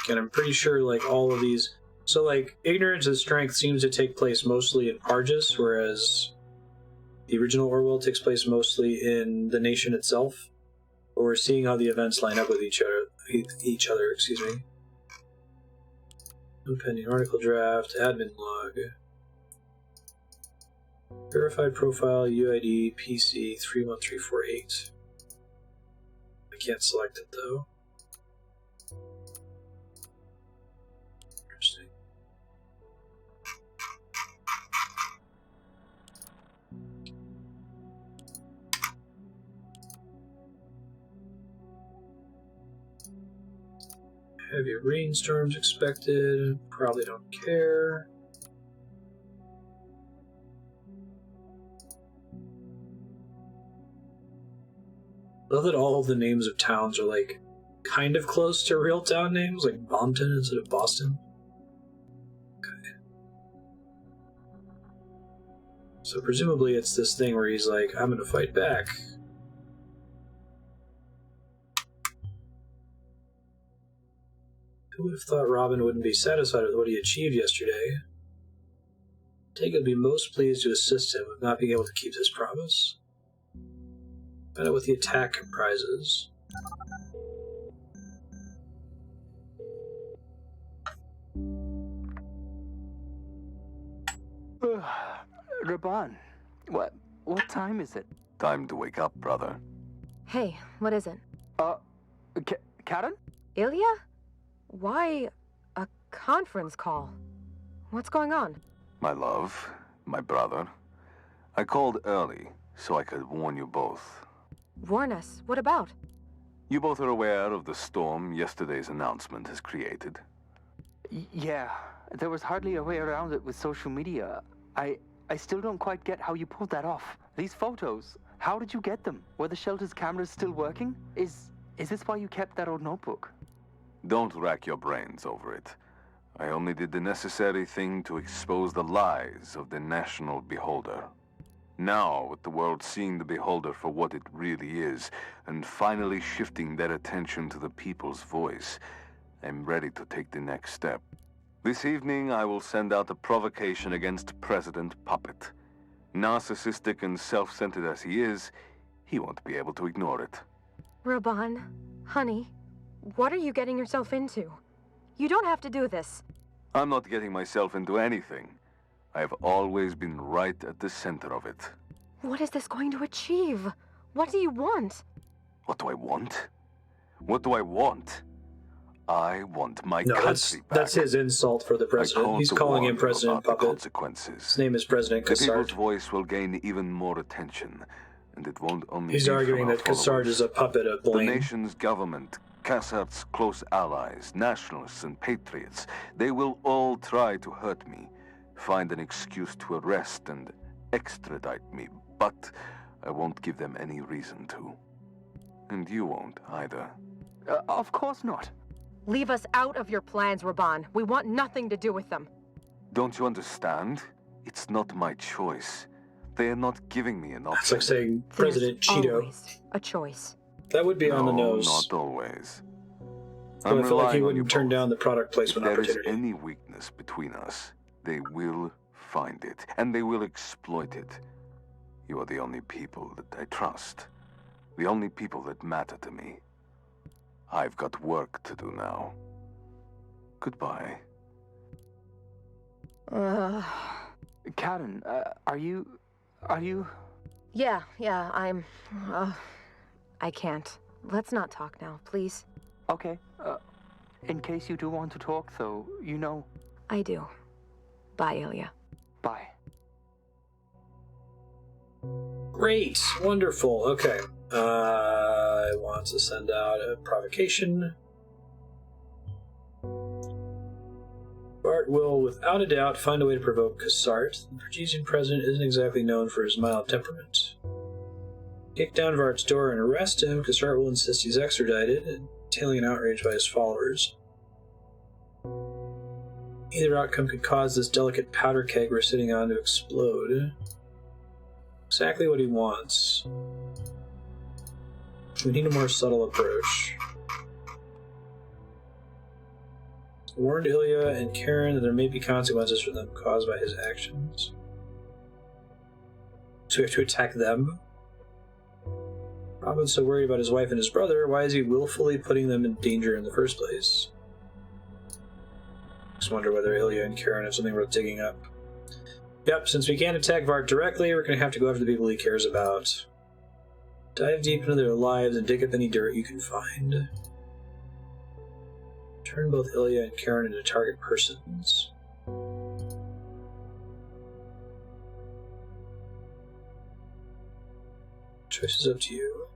And I'm pretty sure, like, all of these... So, like, ignorance of strength seems to take place mostly in Argus, whereas the original Orwell takes place mostly in the nation itself. But we're seeing how the events line up with each other, excuse me. Pending article draft, admin log. Verified profile, UID, PC, 31348. I can't select it, though. Interesting. Heavy rainstorms expected. Probably don't care. I love that all of the names of towns are like kind of close to real town names, like Bompton instead of Boston. Okay. So presumably it's this thing where he's like, I'm gonna fight back. Who would have thought Robin wouldn't be satisfied with what he achieved yesterday? Take would be most pleased to assist him with not being able to keep his promise. Find out what the attack comprises. Raban, what time is it? Time to wake up, brother. Hey, what is it? Karen? Ilya? Why a conference call? What's going on? My love, my brother. I called early so I could warn you both. Warn us. What about? You both are aware of the storm yesterday's announcement has created. Yeah, there was hardly a way around it with social media. I still don't quite get how you pulled that off. These photos, how did you get them? Were the shelter's cameras still working? Is this why you kept that old notebook? Don't rack your brains over it. I only did the necessary thing to expose the lies of the national beholder. Now, with the world seeing the beholder for what it really is, and finally shifting their attention to the people's voice, I'm ready to take the next step. This evening, I will send out a provocation against President Puppet. Narcissistic and self-centered as he is, he won't be able to ignore it. Raban, honey, what are you getting yourself into? You don't have to do this. I'm not getting myself into anything. I have always been right at the center of it. What is this going to achieve? What do you want? What do I want? What do I want? I want my No, country back. that's his insult for the president. He's calling him President Puppet. Consequences. His name is President The people's Cassard. voice will gain even more attention, and it won't only He's be arguing from our that Cassard followers. is a puppet of The blame. nation's government, Cassard's close allies, nationalists and patriots, they will all try to hurt me, find an excuse to arrest and extradite me, but I won't give them any reason to. And you won't either. Of course not. Leave us out of your plans, Raban. We want nothing to do with them. Don't you understand? It's not my choice. They are not giving me an option. It's like saying President There's Cheeto. always a choice. That would be on the No, nose. not always. But I feel like he relying on you wouldn't turn both. down the product If placement there is opportunity. any weakness between us, they will find it, and they will exploit it. You are the only people that I trust. The only people that matter to me. I've got work to do now. Goodbye. Karen, are you... Yeah, I'm... I can't. Let's not talk now, please. Okay, in case you do want to talk, though, you know... I do. Bye, Ilya. Bye. Great. Wonderful. Okay. I want to send out a provocation. Bart will, without a doubt, find a way to provoke Cassart. The Pargesian president isn't exactly known for his mild temperament. Kick down Vart's door and arrest him. Cassart will insist he's extradited, entailing an outrage by his followers. Either outcome could cause this delicate powder keg we're sitting on to explode. Exactly what he wants. We need a more subtle approach. Warned Ilya and Karen that there may be consequences for them caused by his actions. So we have to attack them? Robin's so worried about his wife and his brother, why is he willfully putting them in danger in the first place? Just wonder whether Ilya and Karen have something worth digging up. Yep, since we can't attack Vart directly, we're going to have to go after the people he cares about. Dive deep into their lives and dig up any dirt you can find. Turn both Ilya and Karen into target persons. Choice is up to you.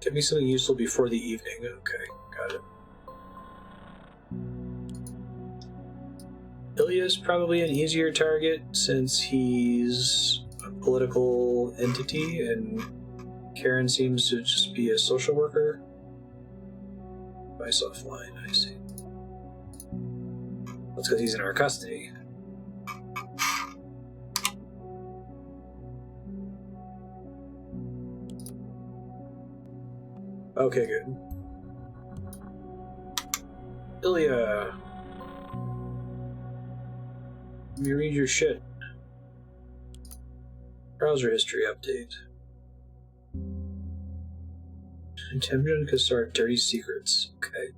Get me something useful before the evening. Okay, got it. Ilya's probably an easier target since he's a political entity and Karen seems to just be a social worker. Device offline, I see. That's because he's in our custody. Okay, good. Ilya. Let me read your shit. Browser history update. Temujin could start dirty secrets. Okay.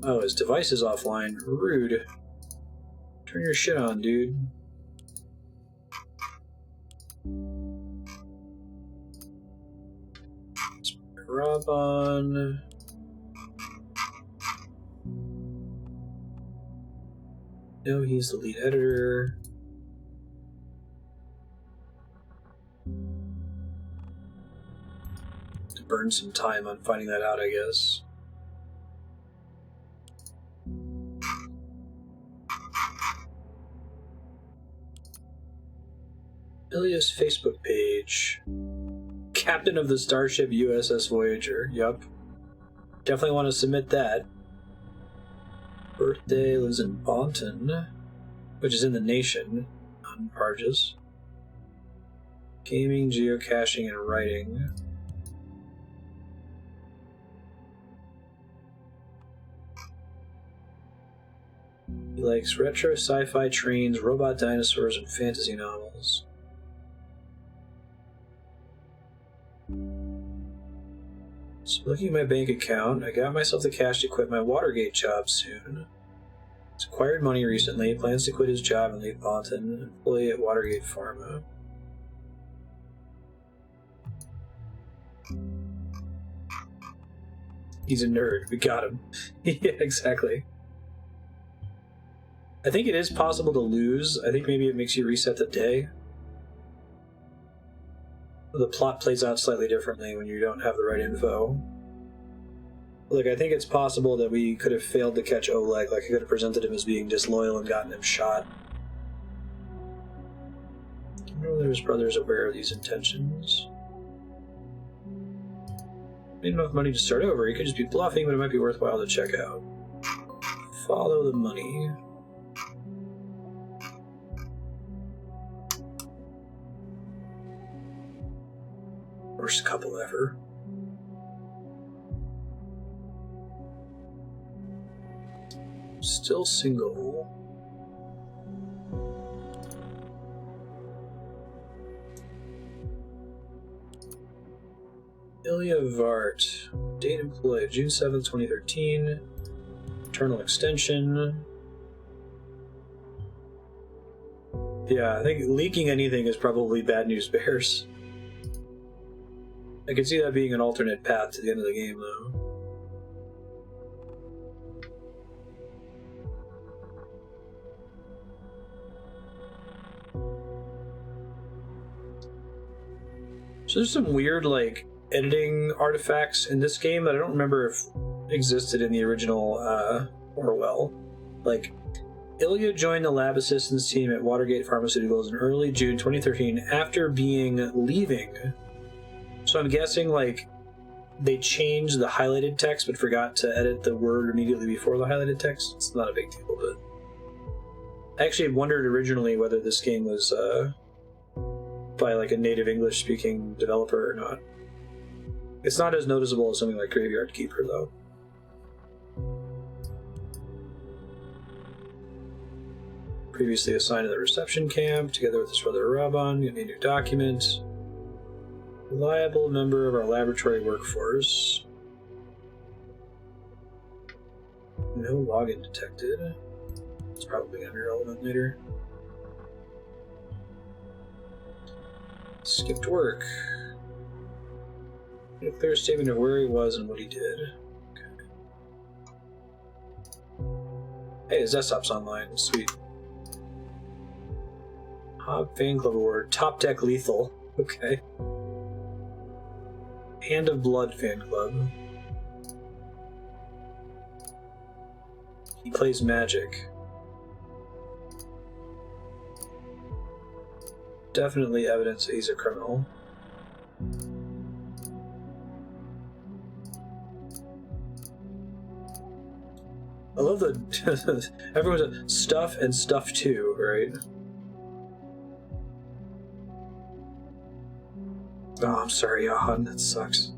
Oh, his device is offline. Rude. Turn your shit on, dude. Rob on. No, he's the lead editor. To burn some time on finding that out, I guess. Ilya's Facebook page. Captain of the starship USS Voyager. Yup. Definitely want to submit that. Birthday, lives in Bonton, which is in the nation, on Parges. Gaming, geocaching, and writing. He likes retro sci-fi trains, robot dinosaurs, and fantasy novels. So looking at my bank account, I got myself the cash to quit my Watergate job soon. He's acquired money recently, plans to quit his job and leave Bonton, employee at Watergate Pharma. He's a nerd. We got him. Yeah, exactly. I think it is possible to lose. I think maybe it makes you reset the day. The plot plays out slightly differently when you don't have the right info. Look, I think it's possible that we could have failed to catch Oleg, like I could have presented him as being disloyal and gotten him shot. I wonder whether his brother is aware of these intentions. Made enough money to start over. He could just be bluffing, but it might be worthwhile to check out. Follow the money. Worst couple ever. Still single. Ilya Vart. Date employed June 7th, 2013. Eternal extension. Yeah, I think leaking anything is probably bad news bears. I could see that being an alternate path to the end of the game, though. So there's some weird, like, editing artifacts in this game that I don't remember if existed in the original Orwell. Like, Ilya joined the lab assistance team at Watergate Pharmaceuticals in early June 2013 after leaving. So I'm guessing, like, they changed the highlighted text but forgot to edit the word immediately before the highlighted text. It's not a big deal, but I actually wondered originally whether this game was by like a native English-speaking developer or not. It's not as noticeable as something like Graveyard Keeper, though. Previously assigned to the reception camp, together with his brother Raban, getting a new document. Reliable member of our laboratory workforce. No login detected. It's probably going to be relevant later. Skipped work. A clear statement of where he was and what he did. Okay. Hey, his desktop's online. Sweet. Hob Fan Club Award. Top Deck Lethal. Okay. Hand of Blood Fan Club. He plays Magic. Definitely evidence that he's a criminal. I love the everyone's a stuff and stuff too, right? Oh, I'm sorry, Johan. That sucks.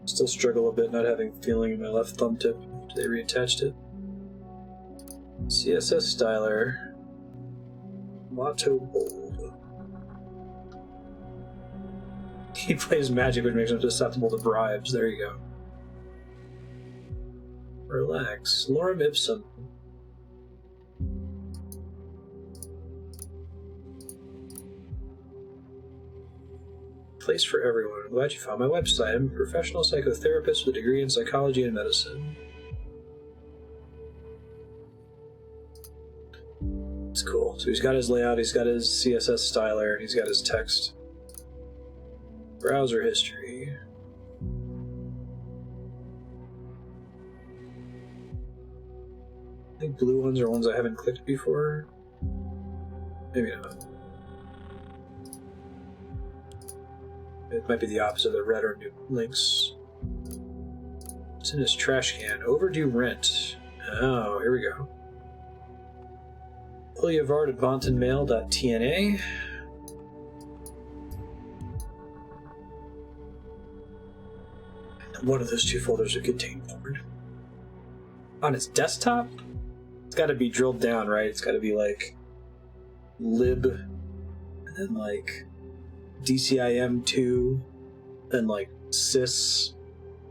Still struggle a bit not having feeling in my left thumb tip after they reattached it. CSS styler. Motto bold. He plays Magic, which makes him susceptible to bribes. There you go. Relax. Lorem ipsum. Place for everyone. I'm glad you found my website. I'm a professional psychotherapist with a degree in psychology and medicine. It's cool. So he's got his layout, he's got his CSS styler, and he's got his text. Browser history. I think blue ones are ones I haven't clicked before. Maybe not. It might be the opposite. The red are new links. It's in his trash can. Overdue rent. Oh, here we go. Iliavard at vontonmail.tna. One of those two folders would contain porn. On his desktop? It's got to be drilled down, right? It's got to be like lib, and then like DCIM2, then like sys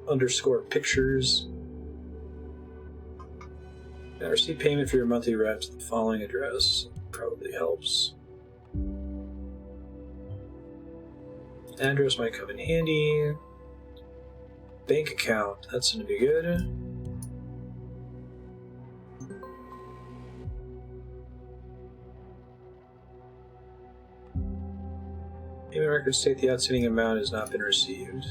_ pictures. I receive payment for your monthly rent to the following address. Probably helps. Address might come in handy. Bank account, that's gonna be good. Payment records state the outstanding amount has not been received.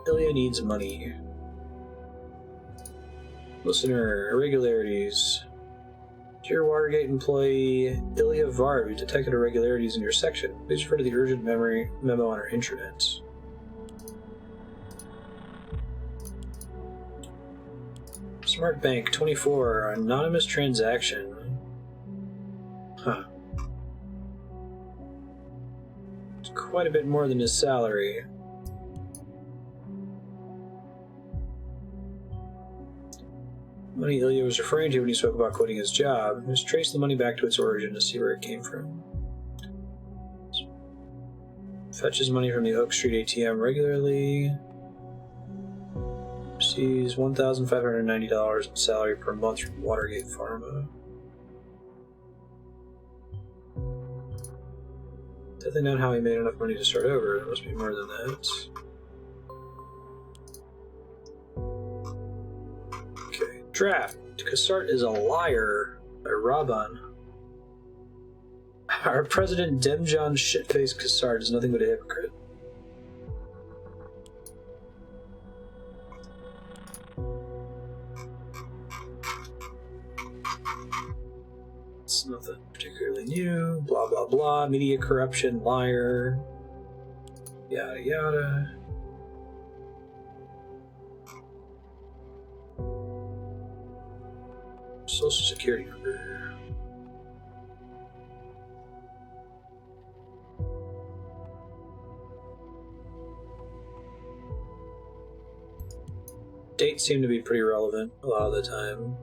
Ilya needs money. Listener, irregularities. Dear Watergate employee Ilya Varb, you detected irregularities in your section. Please refer to the urgent memory memo on our intranet. Smart Bank 24, anonymous transaction. Huh. It's quite a bit more than his salary. Money Ilya was referring to when he spoke about quitting his job. Let's trace the money back to its origin to see where it came from. Fetches money from the Oak Street ATM regularly. Receives $1,590 in salary per month from Watergate Pharma. Definitely not how he made enough money to start over. There must be more than that. Draft. Cassart is a liar by Raban. Our president, Demjan Shitface Cassart, is nothing but a hypocrite. It's nothing particularly new. Blah, blah, blah. Media corruption, liar. Yada yada. Social security number. Dates seem to be pretty relevant a lot of the time.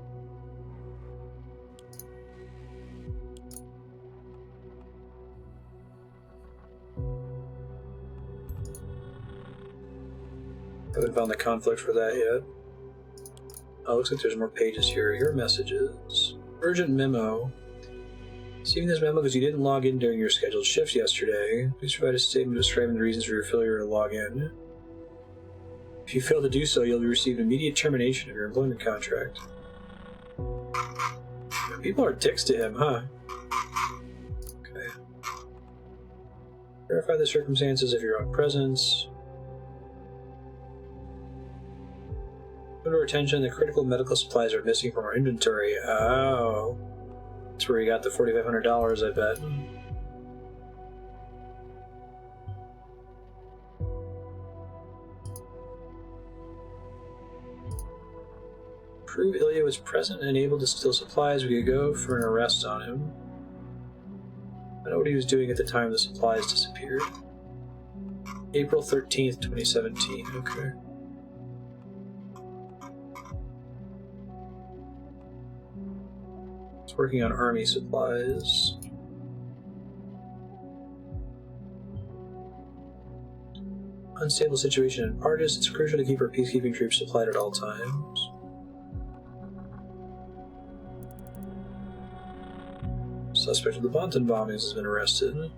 Haven't found the conflict for that yet. Oh, looks like there's more pages here. Your messages. Urgent memo. Receiving this memo because you didn't log in during your scheduled shift yesterday. Please provide a statement describing the reasons for your failure to log in. If you fail to do so, you'll receive immediate termination of your employment contract. People are dicks to him, huh? Okay. Verify the circumstances of your own presence. Put our attention, the critical medical supplies are missing from our inventory. Oh. That's where he got the $4,500, I bet. Prove Ilya was present and able to steal supplies. We could go for an arrest on him. I know what he was doing at the time the supplies disappeared. April 13th, 2017. Okay. He's working on army supplies. Unstable situation in Artis. It's crucial to keep our peacekeeping troops supplied at all times. Suspect of the Bonton bombings has been arrested.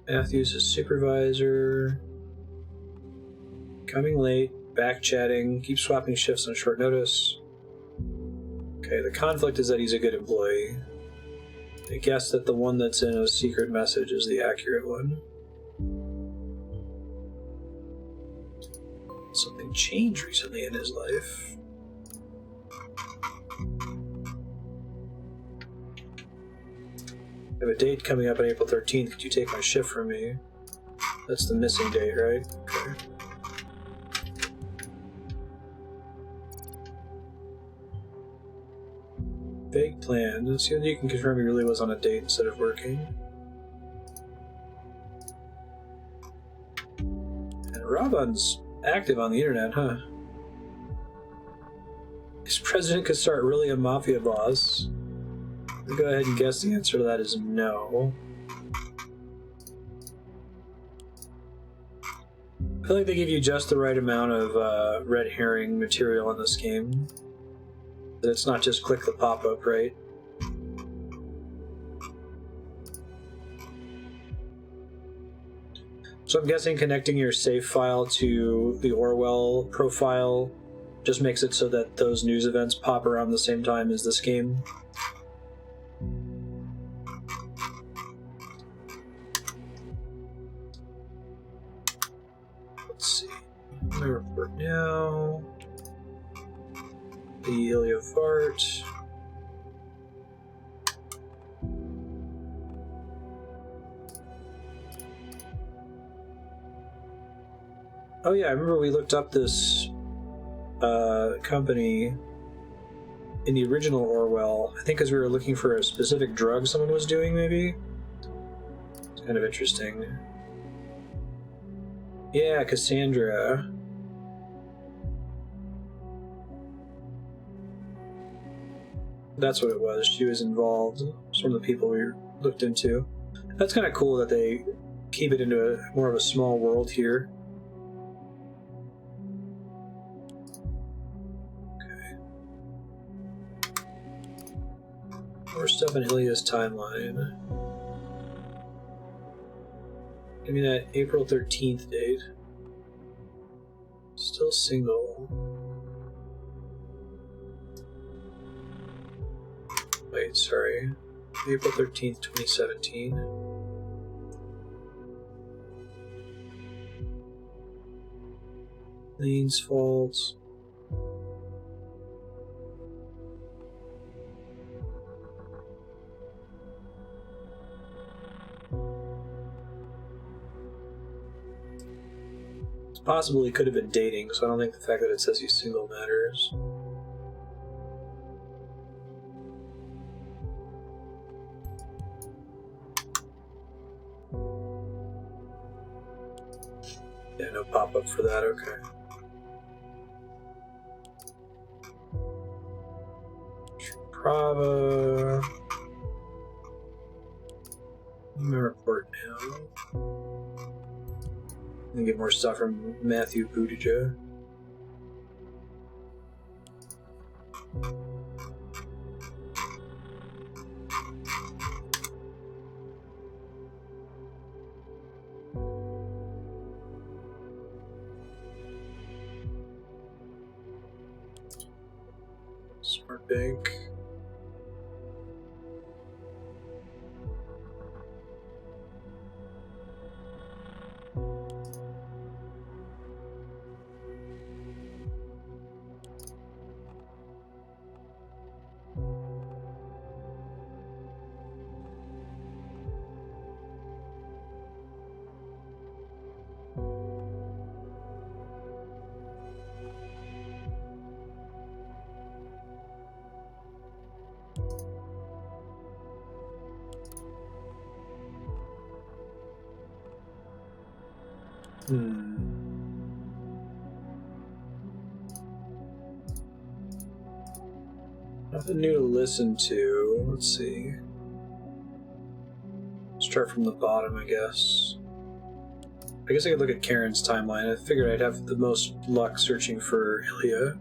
Matthews is supervisor. Coming late, back chatting, keep swapping shifts on short notice. Okay, the conflict is that he's a good employee. I guess that the one that's in a secret message is the accurate one. Something changed recently in his life. I have a date coming up on April 13th. Could you take my shift from me? That's the missing date, right? Okay. Vague plan. Let's see whether you can confirm he really was on a date instead of working. And Robon's active on the internet, huh? His president could start really a mafia boss. I'll go ahead and guess the answer to that is no. I feel like they give you just the right amount of red herring material in this game. That it's not just click the pop-up, right? So I'm guessing connecting your save file to the Orwell profile just makes it so that those news events pop around the same time as this game. Let's see. My report now. The Ilya Vart. Oh yeah, I remember we looked up this company in the original Orwell. I think because we were looking for a specific drug someone was doing, maybe? It's kind of interesting. Yeah, Cassandra. That's what it was. She was involved. It's one of the people we looked into. That's kind of cool that they keep it into more of a small world here. Okay. More stuff in Ilya's timeline. Give me that April 13th date. Still single. Wait, sorry. April 13th, 2017. Leans faults. possibly could have been dating, so I don't think the fact that it says he's single matters. Yeah, no pop-up for that, okay. Prava. My report now. And get more stuff from Matthew Buttigieg. Smart Bank. Nothing new to listen to. Let's see. Start from the bottom, I guess. I guess I could look at Karen's timeline. I figured I'd have the most luck searching for Ilya.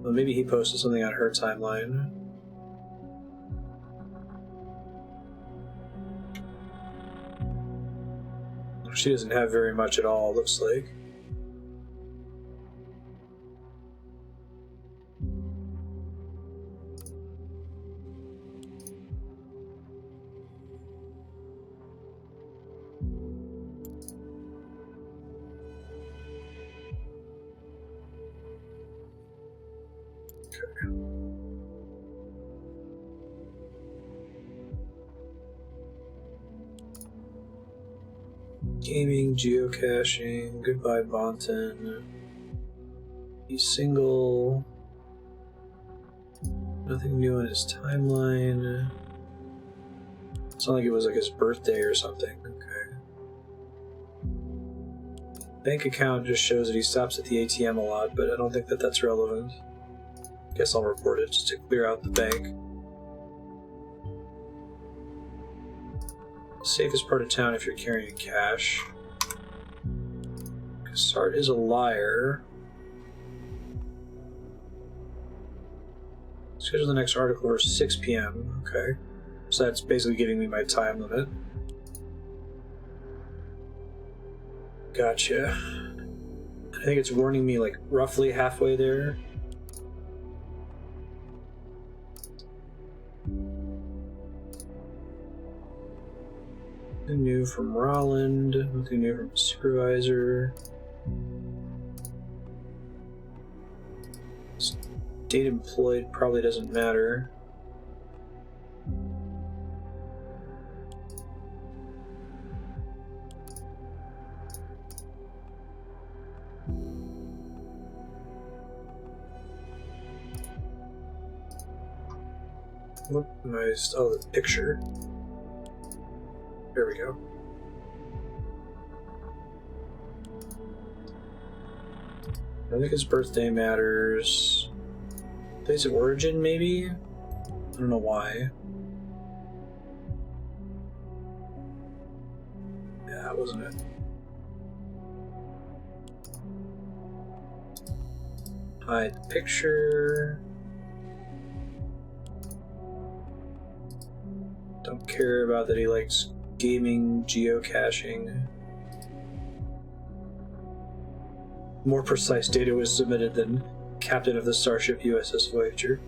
Well, maybe he posted something on her timeline. She doesn't have very much at all, looks like. Gaming, geocaching, goodbye Bonton. He's single. Nothing new on his timeline. It's not like it was like his birthday or something. Okay. Bank account just shows that he stops at the ATM a lot, but I don't think that that's relevant. Guess I'll report it just to clear out the bank. Safest part of town if you're carrying cash. Cassart is a liar. Schedule the next article for 6 p.m. Okay. So that's basically giving me my time limit. Gotcha. I think it's warning me like roughly halfway there. Nothing new from Rolland, nothing new from Supervisor. Date employed probably doesn't matter. What nice. Oh, the picture. There we go. I don't think his birthday matters. Place of origin, maybe? I don't know why. Yeah, that wasn't it. Hide the picture. Don't care about that he likes gaming, geocaching. More precise data was submitted than captain of the starship USS Voyager.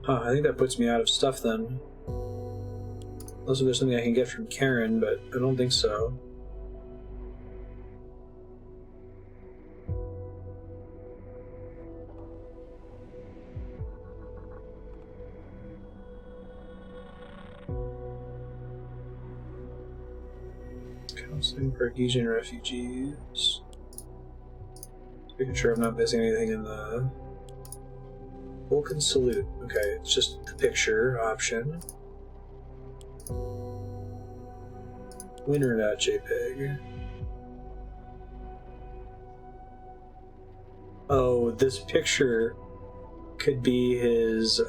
I think that puts me out of stuff then. Unless there's something I can get from Karen, but I don't think so. Muslim Kyrgyzstan refugees. Making sure I'm not missing anything in the Vulcan salute. Okay, it's just the picture option. Winner.jpg. Oh, this picture could be his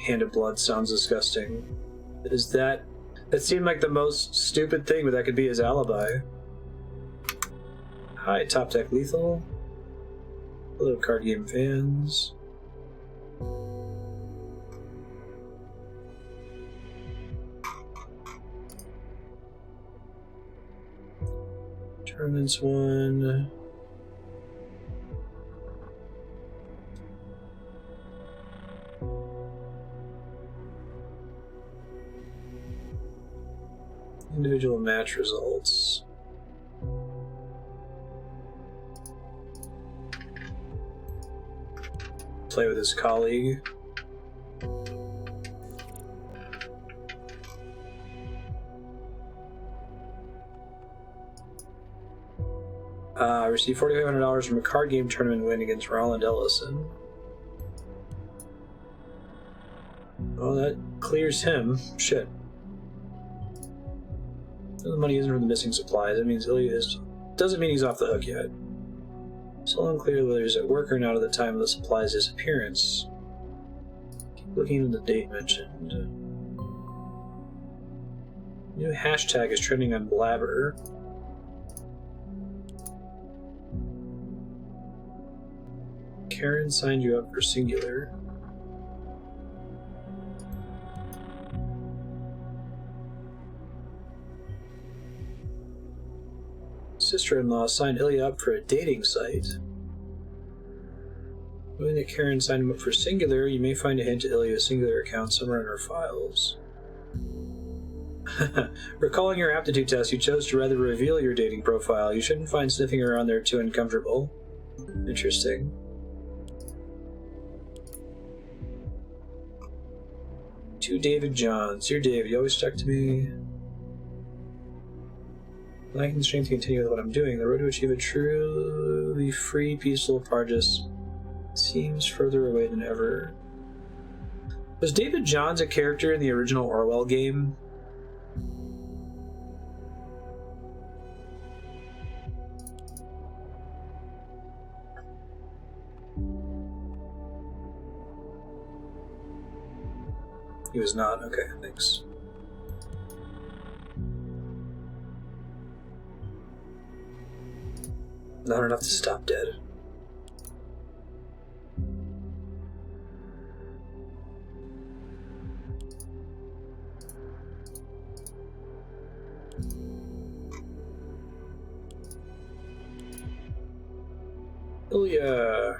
Hand of Blood sounds disgusting. Is that seemed like the most stupid thing, but that could be his alibi. Hi, Top Tech Lethal. Hello, card game fans. Tournaments won. Individual match results. Play with his colleague. Received $4,500 from a card game tournament win against Roland Ellison. Oh, that clears him. Shit. The money isn't from the missing supplies. That means Ilya doesn't mean he's off the hook yet. Still unclear whether he's at work or not at the time of the supplies' disappearance. Keep looking at the date mentioned. New hashtag is trending on Blabber. Karen signed you up for Singular. Sister-in-law signed Ilya up for a dating site. Knowing that Karen signed him up for Singular, you may find a hint to Ilya's Singular account somewhere in her files. Recalling your aptitude test, you chose to rather reveal your dating profile. You shouldn't find sniffing around there too uncomfortable. Interesting. To David Johns. Dear David, you always stuck to me. Lacking the strength to continue with what I'm doing, the road to achieve a truly free, peaceful Pargis seems further away than ever. Was David Johns a character in the original Orwell game? He was not? Okay, thanks. Not enough to stop dead. Ilya.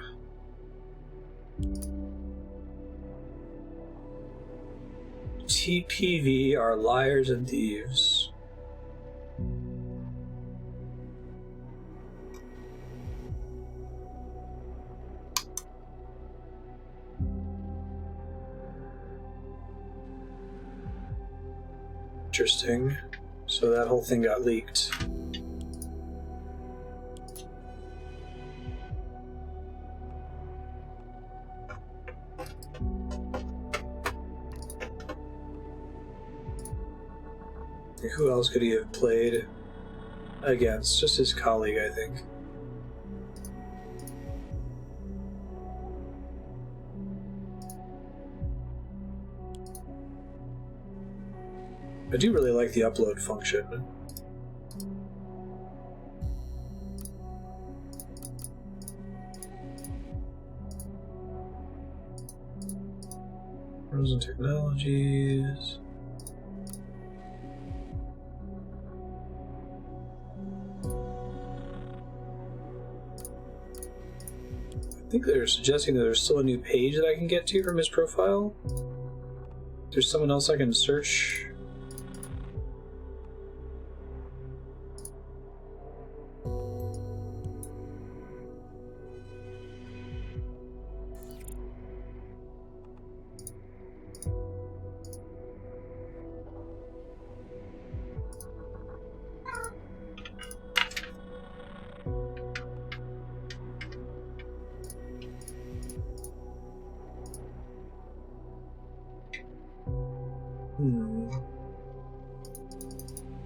TPV are liars and thieves. Interesting. So that whole thing got leaked. Who else could he have played against? Just his colleague, I think. I do really like the upload function. Frozen Technologies. I think they're suggesting that there's still a new page that I can get to from his profile. There's someone else I can search.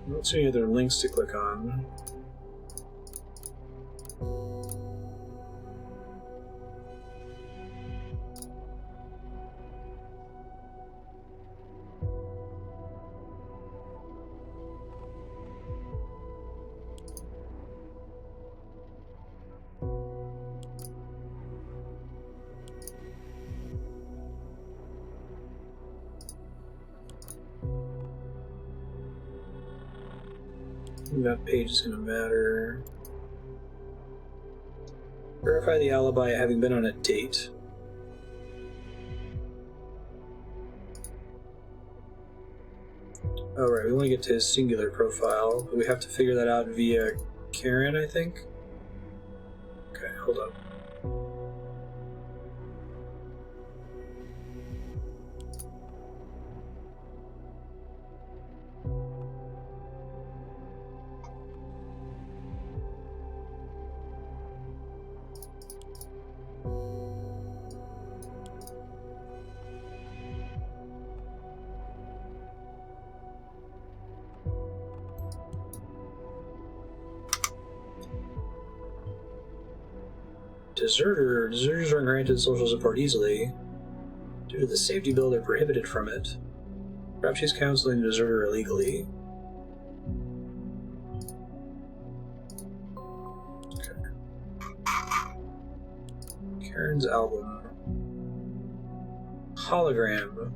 I don't see any other links to click on. That page is going to matter. Verify the alibi having been on a date. Oh, right, we want to get to his singular profile. We have to figure that out via Karen, I think? Okay, hold on. Deserters are granted social support easily. Due to the safety bill, they're prohibited from it. Perhaps she's counseling the deserter illegally. Okay. Karen's album. Hologram.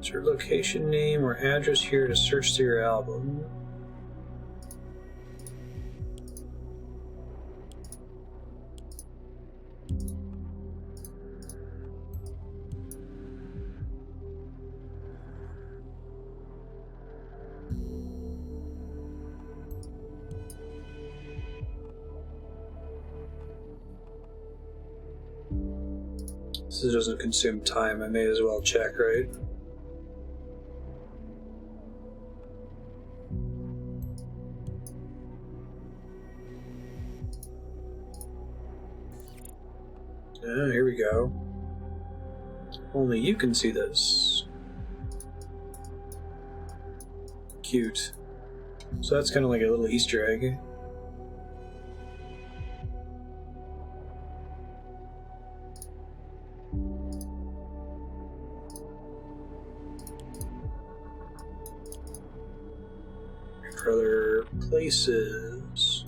Is your location name or address here to search through your album? This doesn't consume time, I may as well check, right? Here we go. Only you can see this. Cute. So that's kind of like a little Easter egg. For other places.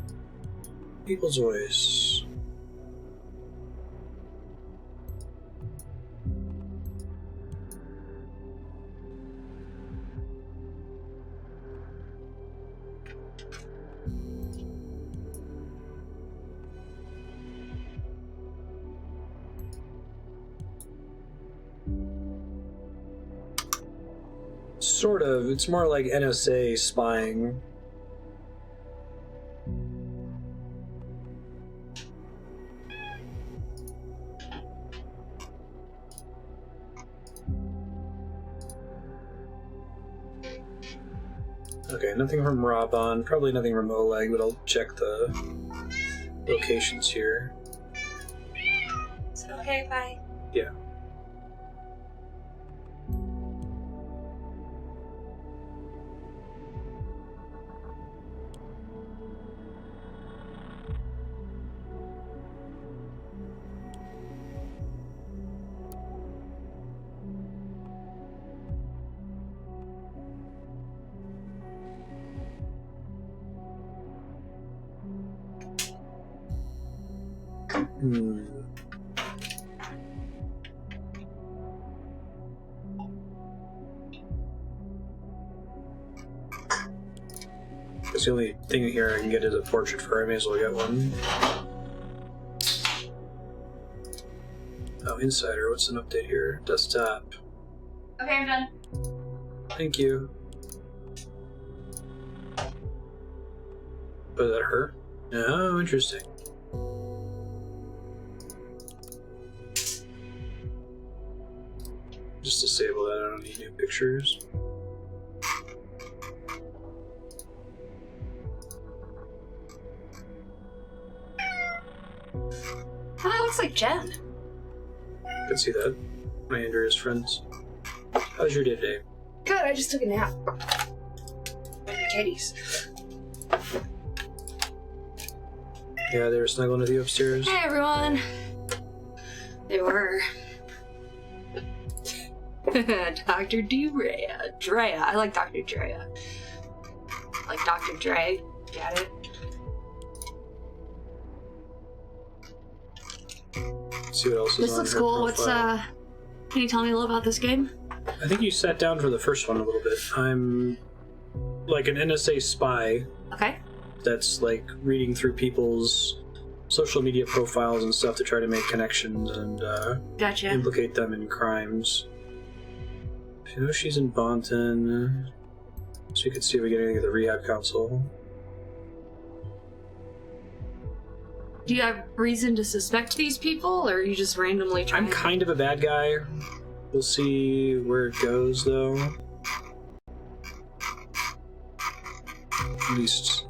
People's Voice. Sort of. It's more like NSA spying. Okay, nothing from Raban, probably nothing from Oleg, but I'll check the locations here. Is it okay if I... Yeah. Because the only thing here I can get is a portrait for her. I may as well get one. Oh, Insider. What's an update here? Desktop. Okay, I'm done. Thank you. Was that her? Oh, interesting. Just disable that. I don't need new pictures. Oh, that looks like Jen. I can see that. My Andrea's friends. How's your day today? Good, I just took a nap. At Katie's. Yeah, they were snuggling with you upstairs. Hey everyone. They were. Dr. Drea. I like Dr. Drea. Like Dr. Dre. Get it? See what else is This on looks her cool. profile. What's can you tell me a little about this game? I think you sat down for the first one a little bit. I'm like an NSA spy Okay. that's like reading through people's social media profiles and stuff to try to make connections and Gotcha. implicate them in crimes. You know she's in Bonton, so you could see if we get anything at the rehab council. Do you have reason to suspect these people, or are you just randomly trying? I'm kind of a bad guy. We'll see where it goes, though. At least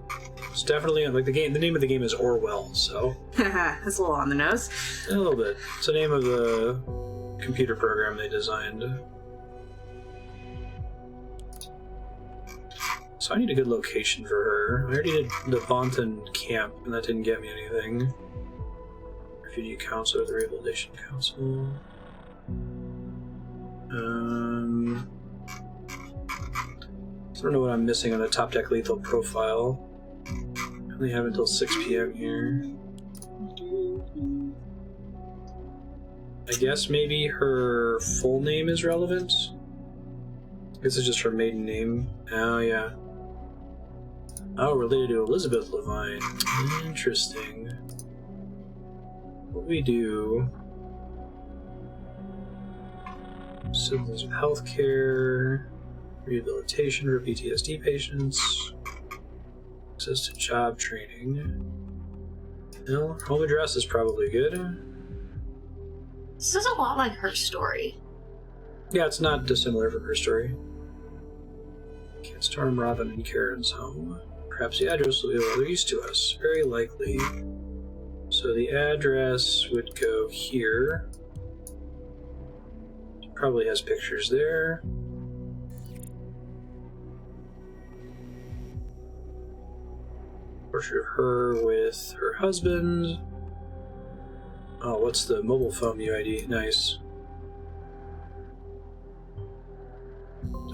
it's definitely like the game. The name of the game is Orwell, so That's a little on the nose. a little bit. It's the name of the computer program they designed. So I need a good location for her. I already did the Bonton camp, and that didn't get me anything. Refugee Council or the Rehabilitation Council. I don't know what I'm missing on the Top Deck Lethal profile. I only have until 6 p.m. here. I guess maybe her full name is relevant? I guess it's just her maiden name. Oh, yeah. Oh, related to Elizabeth Levine. Interesting. What we do... Citizens of healthcare, rehabilitation for PTSD patients, access to job training. No, home address is probably good. This is a lot like her story. Yeah, it's not dissimilar from her story. Can't storm Robin and Karen's home. Perhaps the address will be of other use to us. Very likely. So the address would go here. Probably has pictures there. Portrait of her with her husband. Oh, what's the mobile phone UID? Nice.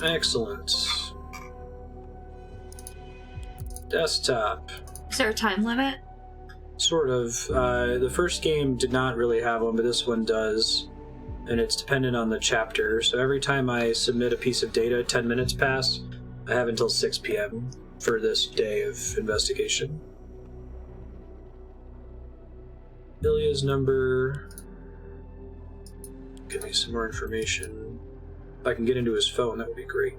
Excellent. Desktop. Is there a time limit? Sort of. The first game did not really have one, but this one does. And it's dependent on the chapter. So every time I submit a piece of data, 10 minutes pass. I have until 6 p.m. for this day of investigation. Ilya's number. Give me some more information. If I can get into his phone, that would be great.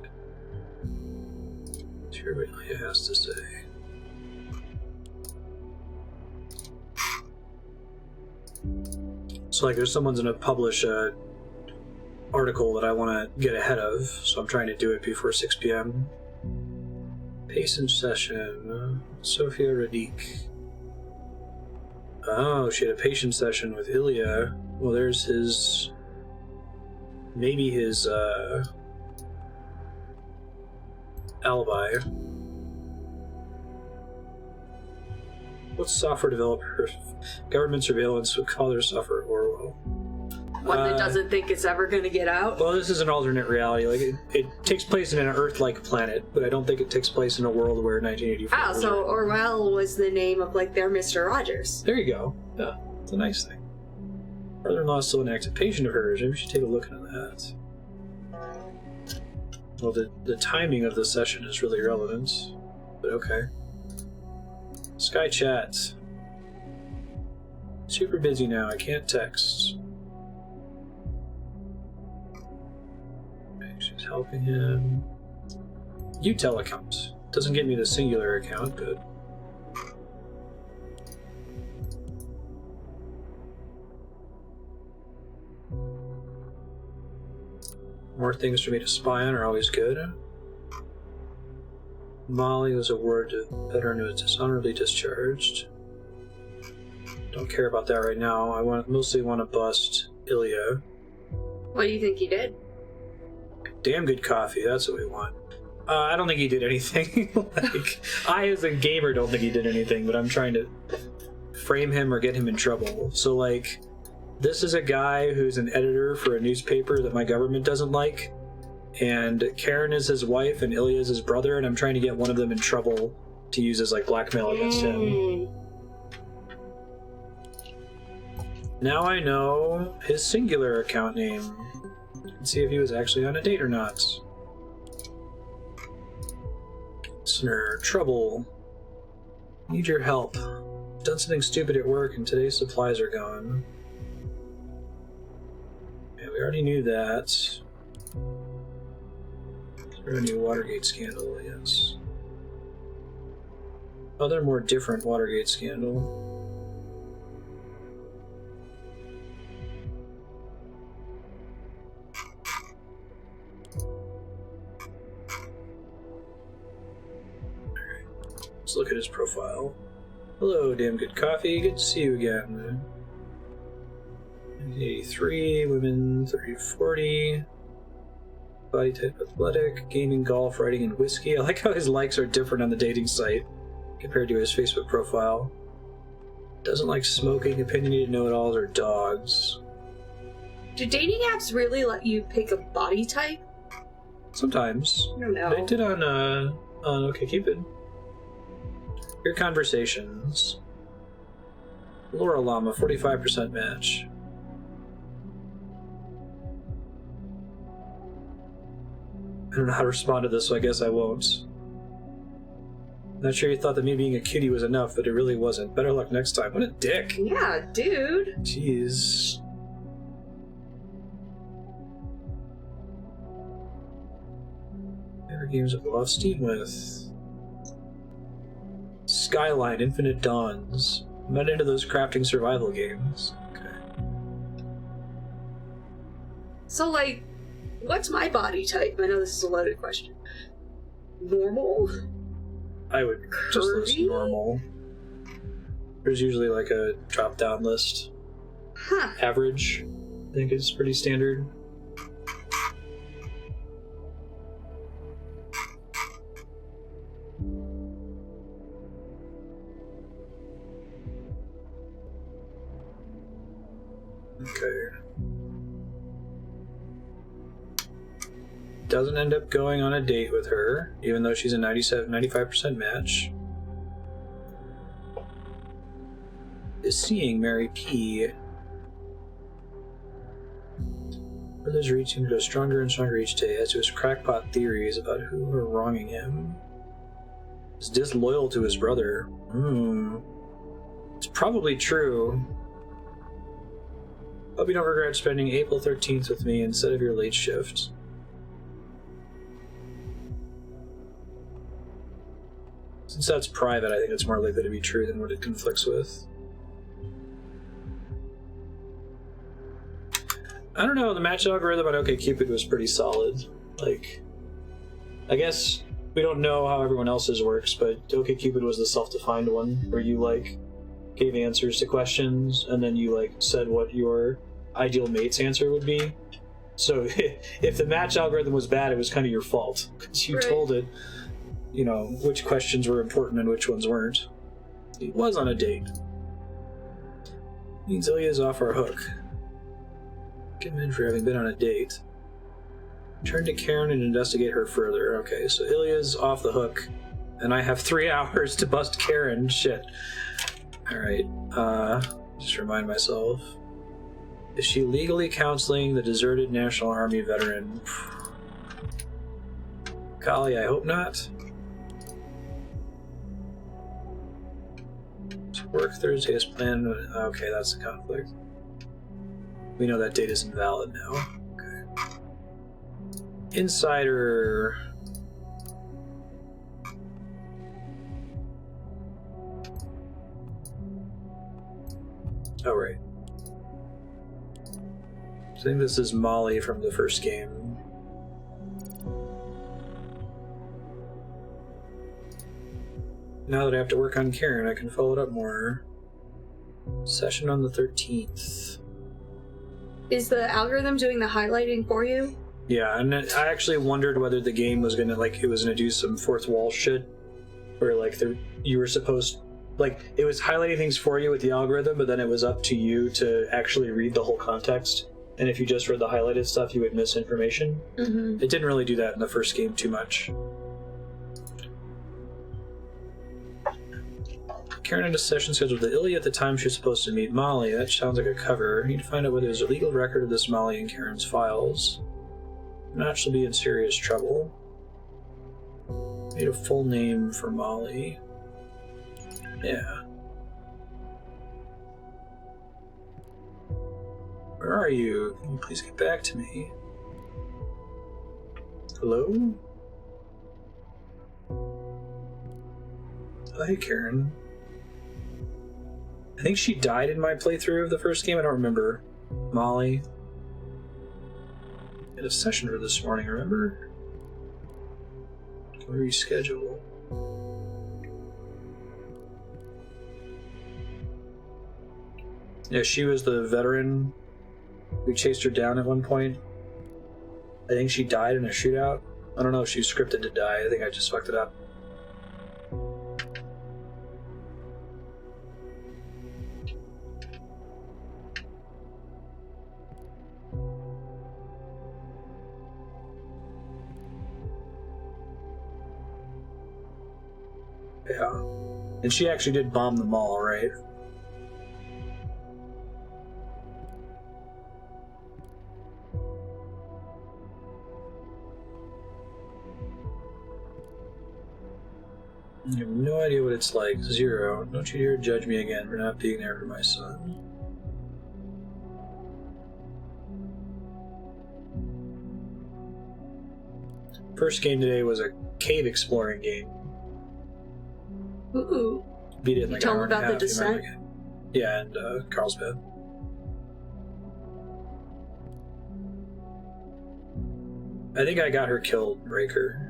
Let's hear what Ilya has to say. So like there's someone's gonna publish a article that I want to get ahead of, so I'm trying to do it before 6 p.m. Patient session. Sofia Radik. Oh, she had a patient session with Ilya. Well, there's his... maybe his, alibi. What software developer government surveillance would call their software Orwell? One that doesn't think it's ever going to get out? Well, this is an alternate reality. Like it takes place in an Earth-like planet, but I don't think it takes place in a world where 1984. Oh, so Orwell was the name of, like, their Mr. Rogers. There you go. Yeah, it's a nice thing. Brother-in-law is still an active patient of hers. Maybe we should take a look into that. Well, the timing of the session is really relevant, but okay. Sky chat. Super busy now. I can't text. Okay, she's helping him. Utel account. Doesn't get me the singular account, but... More things for me to spy on are always good. Molly was awarded to veteran who was dishonorably discharged. don't care about that right now. I mostly want to bust Ilya. What do you think he did? Damn good coffee, that's what we want. I don't think he did anything. Like, I, as a gamer, don't think he did anything, but I'm trying to frame him or get him in trouble. So, like, this is a guy who's an editor for a newspaper that my government doesn't like, and Karen is his wife and Ilya is his brother, and I'm trying to get one of them in trouble to use as, like, blackmail against him. Now I know his singular account name. Let's see if he was actually on a date or not. Listener, trouble. Need your help. Done something stupid at work and today's supplies are gone. Yeah, we already knew that. There a new Watergate scandal, yes. Other more different Watergate scandal. Let's look at his profile. Hello, damn good coffee. Good to see you again. 83, women 30-40. Body type athletic, gaming, golf, writing, and whiskey. I like how his likes are different on the dating site compared to his Facebook profile. Doesn't like smoking, opinionated know-it-alls, or dogs. Do dating apps really let you pick a body type? Sometimes. I don't know. They did on OkCupid. Your conversations. Laura Llama, 45% match. I don't know how to respond to this, so I guess I won't. Not sure you thought that me being a cutie was enough, but it really wasn't. Better luck next time. What a dick! Yeah, dude. Jeez. Favorite games of love Steam with. Skyline, Infinite Dawns. I'm not into those crafting survival games. Okay. So, like, what's my body type? I know this is a loaded question. Normal? I would just list normal. There's usually like a drop-down list. Huh. Average, I think, is pretty standard. Okay. Doesn't end up going on a date with her, even though she's a 95% match. Is seeing Mary P. Brothers reach him to go stronger and stronger each day as to his crackpot theories about who are wronging him. Is disloyal to his brother. It's probably true. Hope you don't regret spending April 13th with me instead of your late shift. Since that's private, I think it's more likely to be true than what it conflicts with. I don't know, the match algorithm on OkCupid was pretty solid. Like, I guess we don't know how everyone else's works, but OkCupid was the self-defined one, where you, like, gave answers to questions, and then you, like, said what your ideal mate's answer would be. So if the match algorithm was bad, it was kind of your fault, because you told it, you know, which questions were important and which ones weren't. He was on a date. Means Ilya's off our hook. Get him in for having been on a date. Turn to Karen and investigate her further. Okay, so Ilya's off the hook, and I have 3 hours to bust Karen. Shit. Alright, just remind myself. Is she legally counseling the deserted National Army veteran? Golly, I hope not. Work Thursday as planned. Okay, that's the conflict. We know that date is invalid now. Okay. Insider. Oh, right. I think this is Molly from the first game. Now that I have to work on Karen, I can follow it up more. Session on the 13th. Is the algorithm doing the highlighting for you? Yeah, and I actually wondered whether the game was gonna do some fourth wall shit, where you were supposed, it was highlighting things for you with the algorithm, but then it was up to you to actually read the whole context. And if you just read the highlighted stuff, you would miss information. Mm-hmm. It didn't really do that in the first game too much. Karen had a session scheduled with Ilya at the time she was supposed to meet Molly. That sounds like a cover. I need to find out whether there's a legal record of this Molly in Karen's files. If not, she'll be in serious trouble. Need a full name for Molly. Yeah. Where are you? Can you please get back to me? Hello? Hi, Karen. I think she died in my playthrough of the first game. I don't remember. Molly. I had a session for this morning, remember? Can we reschedule? Yeah, she was the veteran. We chased her down at one point. I think she died in a shootout. I don't know if she was scripted to die. I think I just fucked it up. Yeah. And she actually did bomb the mall, right? I have no idea what it's like. 0. Don't you dare judge me again for not being there for my son. First game today was a cave exploring game. Ooh. Beat it in You like told an hour him and a about half. the descent? Yeah, and Carlsbad. I think I got her killed, Raker.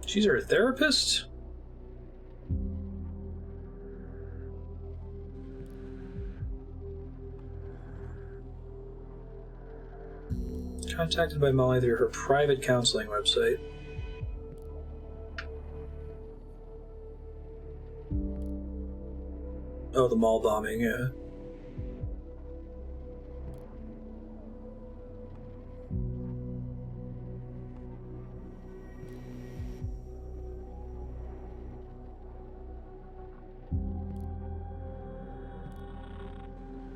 She's her therapist? Contacted by Molly through her private counseling website. Oh, the mall bombing, yeah.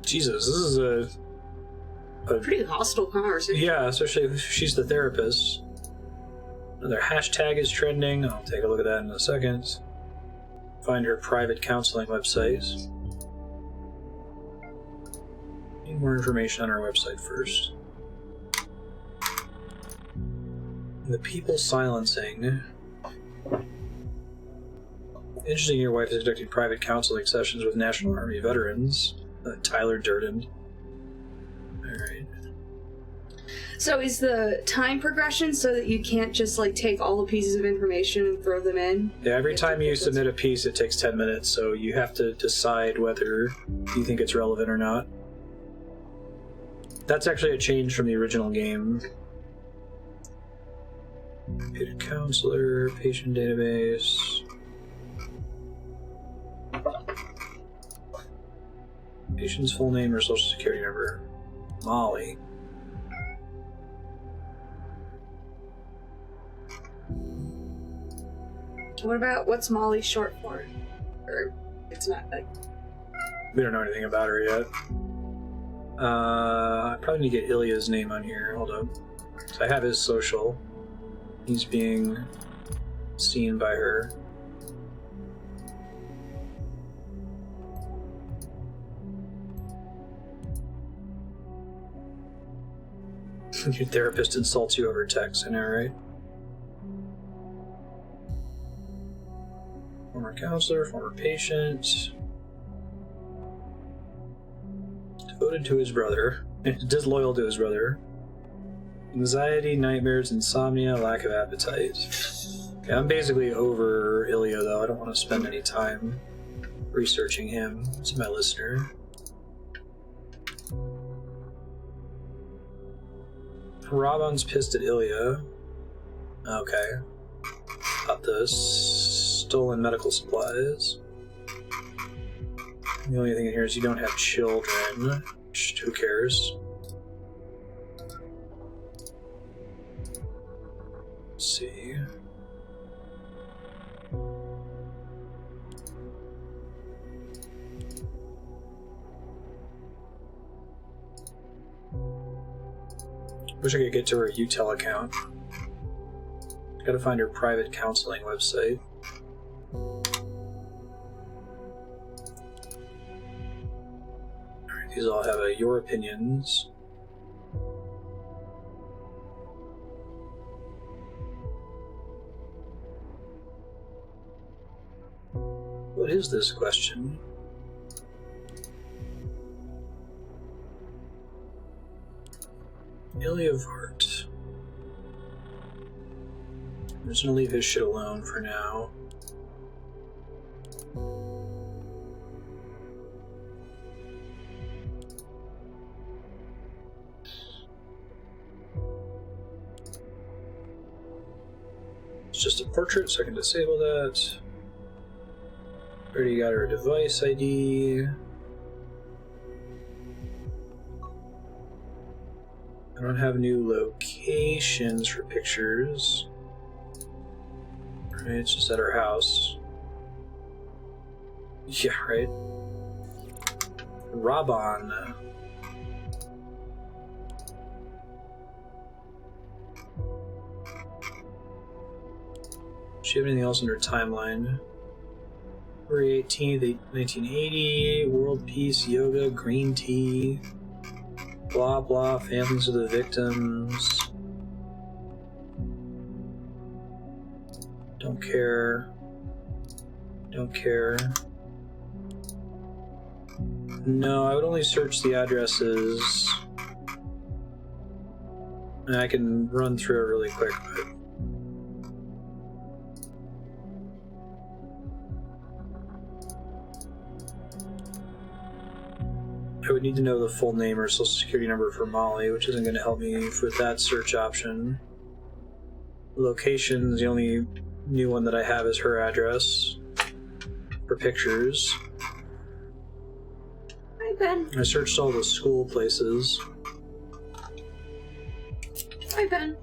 Jesus, this is a Pretty hostile conversation. yeah, especially if she's the therapist. Another hashtag is trending. I'll take a look at that in a second. Find her private counseling website. Need more information on her website first. The people silencing. Interesting, your wife is conducting private counseling sessions with National Army veterans. Tyler Durden. Alright. So is the time progression so that you can't just take all the pieces of information and throw them in? Yeah, every time you submit a piece, it takes 10 minutes, so you have to decide whether you think it's relevant or not. That's actually a change from the original game. Patient counselor, patient database. Patient's full name or social security number. Molly. What about what's Molly short for? Or it's not We don't know anything about her yet. I probably need to get Ilya's name on here. Hold up. So I have his social. He's being seen by her. Your therapist insults you over text, I know, right? Former counselor, former patient. Devoted to his brother. Disloyal to his brother. Anxiety, nightmares, insomnia, lack of appetite. Okay, I'm basically over Ilya, though. I don't want to spend any time researching him. He's my listener. Robon's pissed at Ilya. Okay. Got the stolen medical supplies. The only thing in here is you don't have children. Which, who cares? Let's see. Wish I could get to her Utel account. Gotta find her private counseling website. Alright, these all have a your opinions. What is this question? Ilya Vart. I'm just gonna leave his shit alone for now. It's just a portrait, so I can disable that. Already got her device ID. I don't have new locations for pictures. Right, it's just at her house. Yeah, right. Robon. Does she have anything else in her timeline? February 18th, 1980, World Peace, Yoga, Green Tea, blah blah, families of the victims. Don't care. Don't care. No, I would only search the addresses. And I can run through it really quick, but I would need to know the full name or social security number for Molly, which isn't going to help me with that search option. Locations, the only new one that I have is her address for pictures. Hi, Ben. I searched all the school places. Hi, Ben.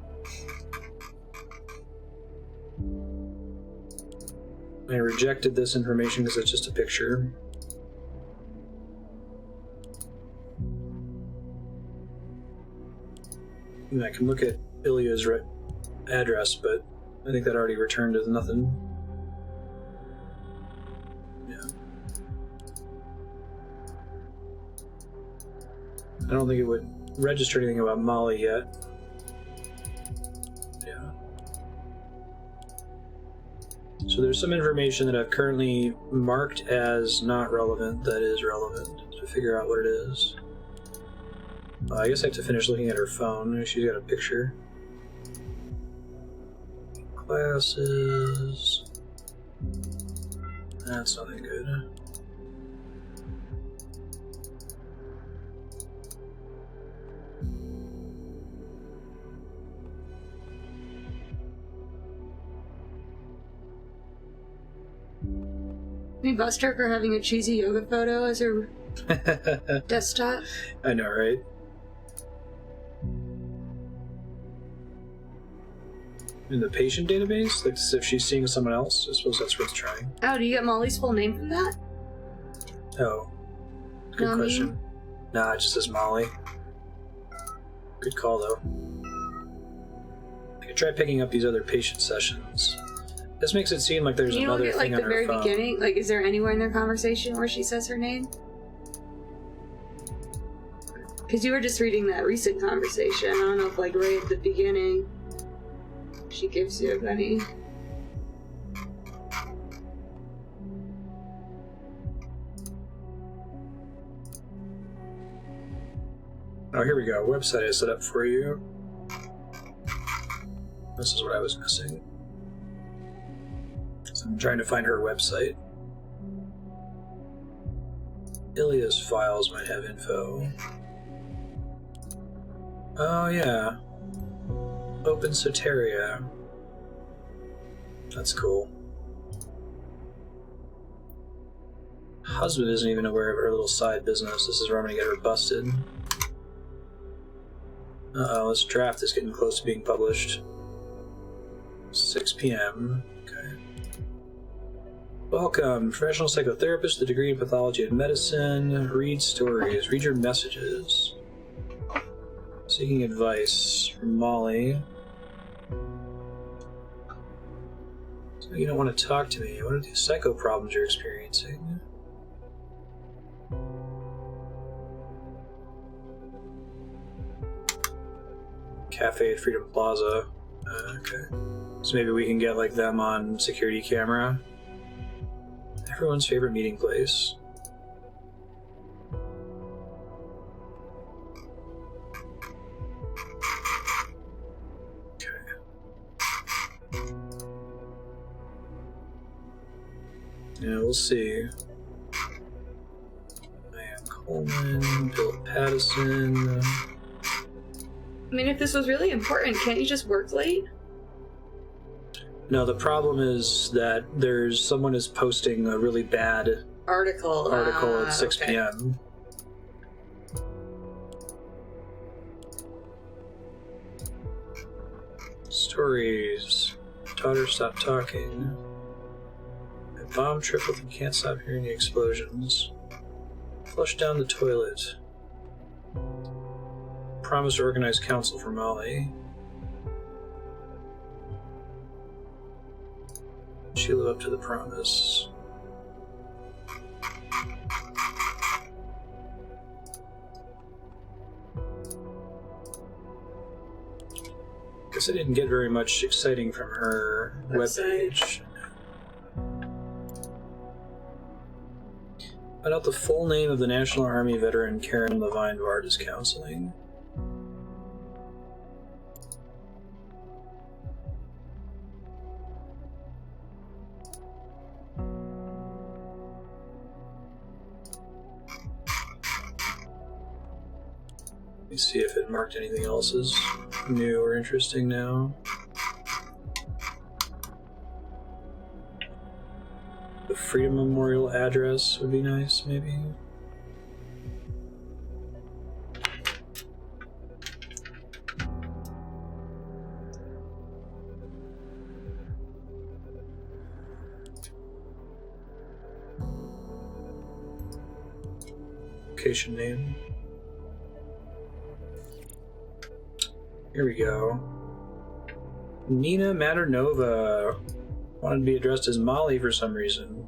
I rejected this information because it's just a picture. And I can look at Ilya's address, but I think that already returned as nothing. Yeah. I don't think it would register anything about Molly yet. Yeah. So there's some information that I've currently marked as not relevant that is relevant to figure out what it is. I guess I have to finish looking at her phone. She's got a picture. Classes. That's nothing good. We bust her for having a cheesy yoga photo as her desktop. I know, right? In the patient database? Like as if she's seeing someone else? I suppose that's worth trying. Oh, do you get Molly's full name from that? Oh. Good Mommy? question. Nah, it just says Molly. Good call, though. I could try picking up these other patient sessions. This makes it seem like there's You another look at, like, thing on the her very phone. beginning? Like, is there anywhere in their conversation where she says her name? Because you were just reading that recent conversation. I don't know if, like, right at the beginning she gives you any. Oh, here we go. Website I set up for you. This is what I was missing. So I'm trying to find her website. Ilya's files might have info. Oh yeah. Open Soteria. That's cool. Husband isn't even aware of her little side business. This is where I'm gonna get her busted. Uh-oh, this draft is getting close to being published. 6 p.m. Okay. Welcome, professional psychotherapist, the degree in pathology and medicine. Read stories, read your messages. Seeking advice from Molly. So you don't want to talk to me. What are these psycho problems you're experiencing? Cafe at Freedom Plaza. Okay. So maybe we can get like them on security camera. Everyone's favorite meeting place. Okay. Yeah, we'll see. Diane Coleman, Bill Pattison. I mean, if this was really important, can't you just work late? No, the problem is that someone is posting a really bad Article at 6 okay. p.m. Stories. Daughter stopped talking. A bomb tripled and can't stop hearing the explosions. Flush down the toilet. Promise to organize counsel for Molly. She lived up to the promise. Guess I didn't get very much exciting from her webpage. Find out the full name of the National Army veteran Karen Levine Vard is counseling. Let me see if it marked anything else as new or interesting now. The Freedom Memorial address would be nice, maybe. Location name. Here we go. Nina Maternova. Wanted to be addressed as Molly for some reason.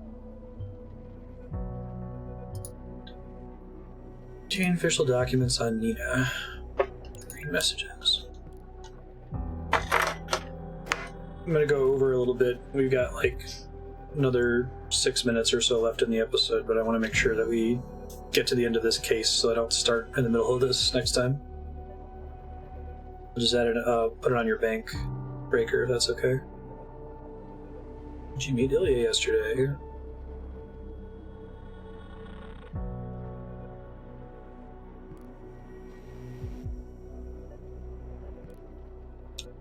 Obtain official documents on Nina. Read messages. I'm gonna go over a little bit. We've got like another 6 minutes or so left in the episode, but I want to make sure that we get to the end of this case so I don't start in the middle of this next time. I'll just add it, put it on your bank breaker if that's okay. Did you meet Ilya yesterday?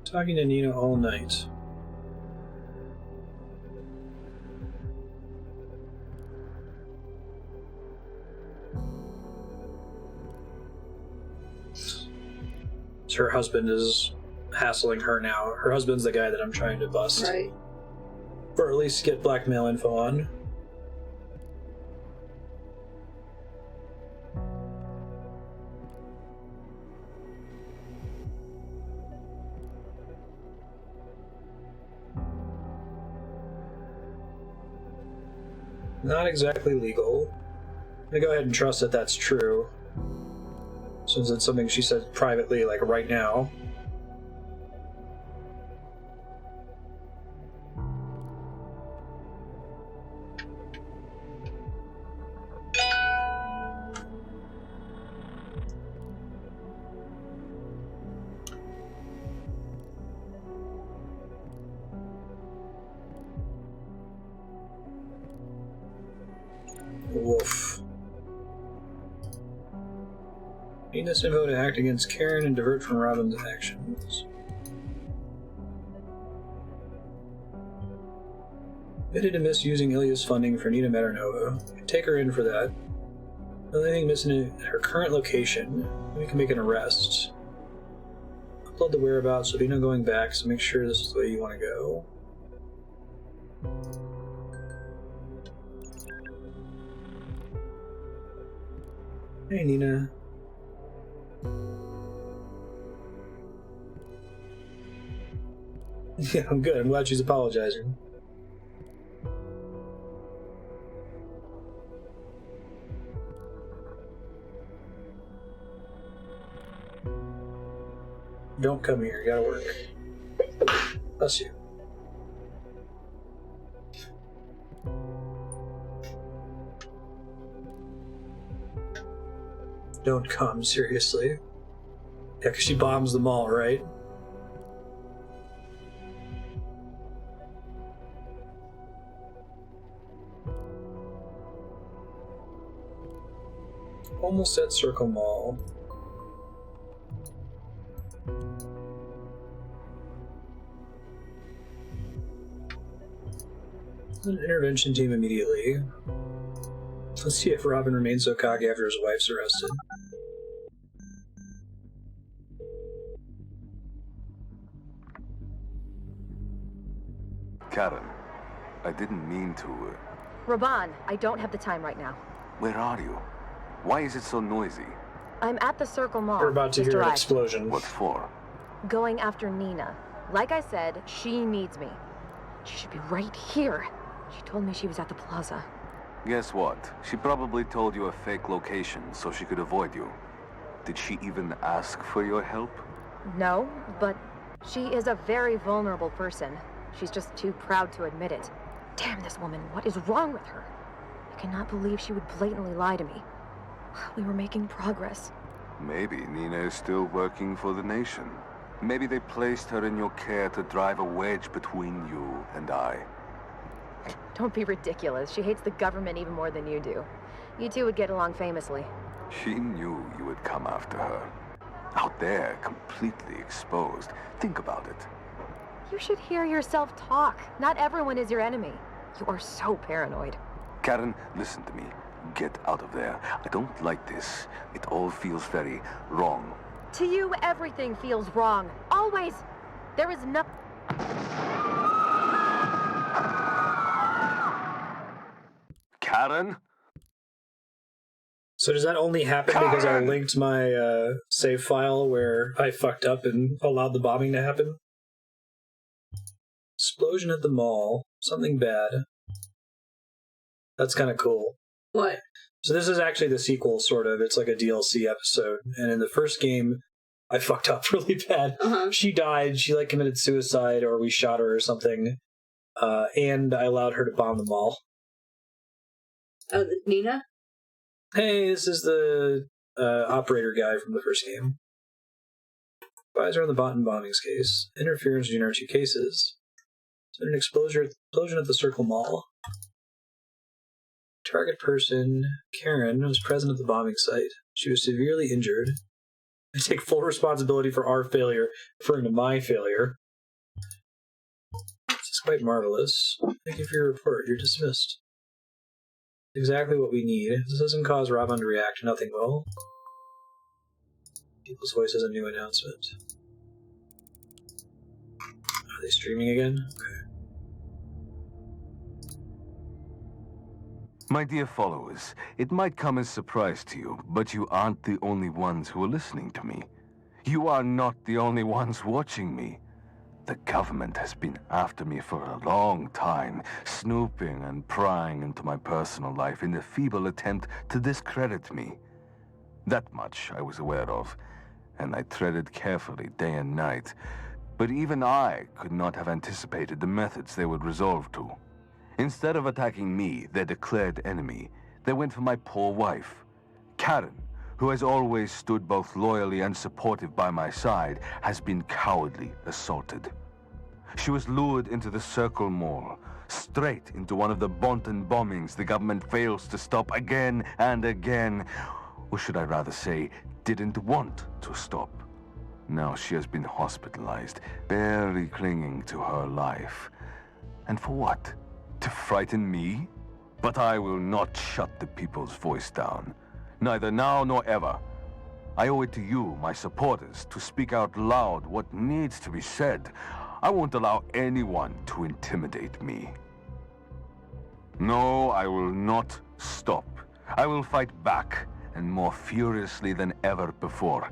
Talking to Nina all night. Her husband is hassling her now. Her husband's the guy that I'm trying to bust. Right. Or at least get blackmail info on. Not exactly legal. I'm gonna go ahead and trust that that's true. Since it's something she said privately, like right now. Woof. Need this info to act against Karen and divert from Robin's actions. Admitted to misusing Ilya's funding for Nina Maternova. Take her in for that. The only thing missing at her current location. We can make an arrest. Upload the whereabouts, so there'll be no going back, so make sure this is the way you want to go. Hey, Nina. Yeah, I'm good. I'm glad she's apologizing. Don't come here. You gotta work. Bless you. Don't come, seriously. Yeah, because she bombs the mall, right? Almost at Circle Mall. An intervention team immediately. Let's see if Robin remains so cocky after his wife's arrested. Karen, I didn't mean to... Raban, I don't have the time right now. Where are you? Why is it so noisy? I'm at the Circle Mall. We're about to Just hear an arrived. explosion. What for? Going after Nina. Like I said, she needs me. She should be right here. She told me she was at the plaza. Guess what? She probably told you a fake location so she could avoid you. Did she even ask for your help? No, but she is a very vulnerable person. She's just too proud to admit it. Damn this woman, what is wrong with her? I cannot believe she would blatantly lie to me. We were making progress. Maybe Nina is still working for the nation. Maybe they placed her in your care to drive a wedge between you and I. Don't be ridiculous. She hates the government even more than you do. You two would get along famously. She knew you would come after her. Out there, completely exposed. Think about it. You should hear yourself talk. Not everyone is your enemy. You are so paranoid. Karen, listen to me. Get out of there. I don't like this. It all feels very wrong. To you, everything feels wrong. Always. There is no... Karen? So does that only happen because I linked my save file where I fucked up and allowed the bombing to happen? Explosion at the mall. Something bad. That's kind of cool. What? So this is actually the sequel, sort of. It's like a DLC episode. And in the first game, I fucked up really bad. She died. She like committed suicide, or we shot her or something. And I allowed her to bomb the mall. Oh, Nina? Hey, this is the operator guy from the first game. Advisor on the Botan bombings case. Interference between our two cases. So an explosion at the Circle Mall. Target person, Karen, was present at the bombing site. She was severely injured. I take full responsibility for our failure, referring to my failure. This is quite marvelous. Thank you for your report. You're dismissed. Exactly what we need. If this doesn't cause Robin to react, nothing will. People's Voice has a new announcement. Are they streaming again? Okay. My dear followers, it might come as a surprise to you, but you aren't the only ones who are listening to me. You are not the only ones watching me. The government has been after me for a long time, snooping and prying into my personal life in a feeble attempt to discredit me. That much I was aware of, and I treaded carefully day and night. But even I could not have anticipated the methods they would resolve to. Instead of attacking me, their declared enemy, they went for my poor wife. Karen, who has always stood both loyally and supportive by my side, has been cowardly assaulted. She was lured into the Circle Mall, straight into one of the Bonton bombings the government fails to stop again and again. Or should I rather say, didn't want to stop. Now she has been hospitalized, barely clinging to her life. And for what? To frighten me? But I will not shut the people's voice down. Neither now nor ever. I owe it to you, my supporters, to speak out loud what needs to be said. I won't allow anyone to intimidate me. No, I will not stop. I will fight back, and more furiously than ever before.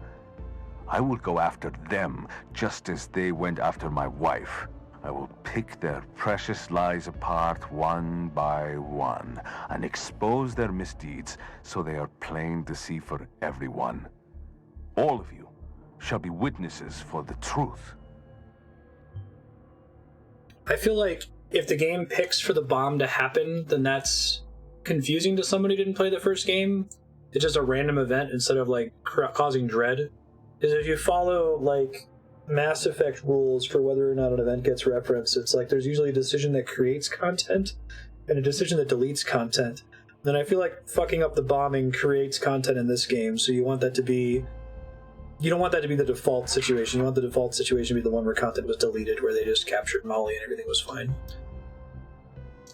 I will go after them, just as they went after my wife. I will pick their precious lies apart one by one, and expose their misdeeds so they are plain to see for everyone. All of you shall be witnesses for the truth. I feel like if the game picks for the bomb to happen, then that's confusing to someone who didn't play the first game. It's just a random event instead of like causing dread. Because if you follow like Mass Effect rules for whether or not an event gets referenced, it's like there's usually a decision that creates content and a decision that deletes content. Then I feel like fucking up the bombing creates content in this game, so you want that to be... You don't want that to be the default situation. You want the default situation to be the one where content was deleted, where they just captured Molly and everything was fine.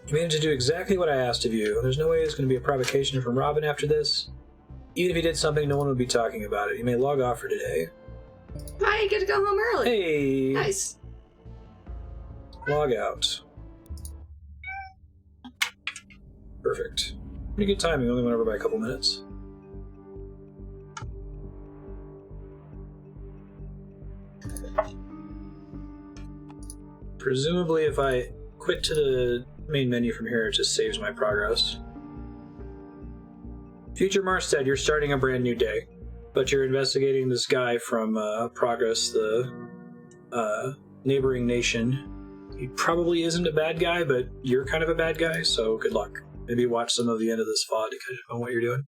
You managed to do exactly what I asked of you. There's no way there's going to be a provocation from Robin after this. Even if you did something, no one would be talking about it. You may log off for today. I get to go home early. Hey! Nice. Log out. Perfect. Pretty good timing. Only went over by a couple minutes. Presumably, if I quit to the main menu from here, it just saves my progress. Future Marstead, you're starting a brand new day, but you're investigating this guy from Progress, the neighboring nation. He probably isn't a bad guy, but you're kind of a bad guy, so good luck. Maybe watch some of the end of this VOD to catch up on what you're doing.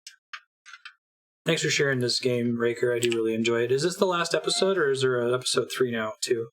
Thanks for sharing this game, Raker. I do really enjoy it. Is this the last episode, or is there an episode 3 now, too?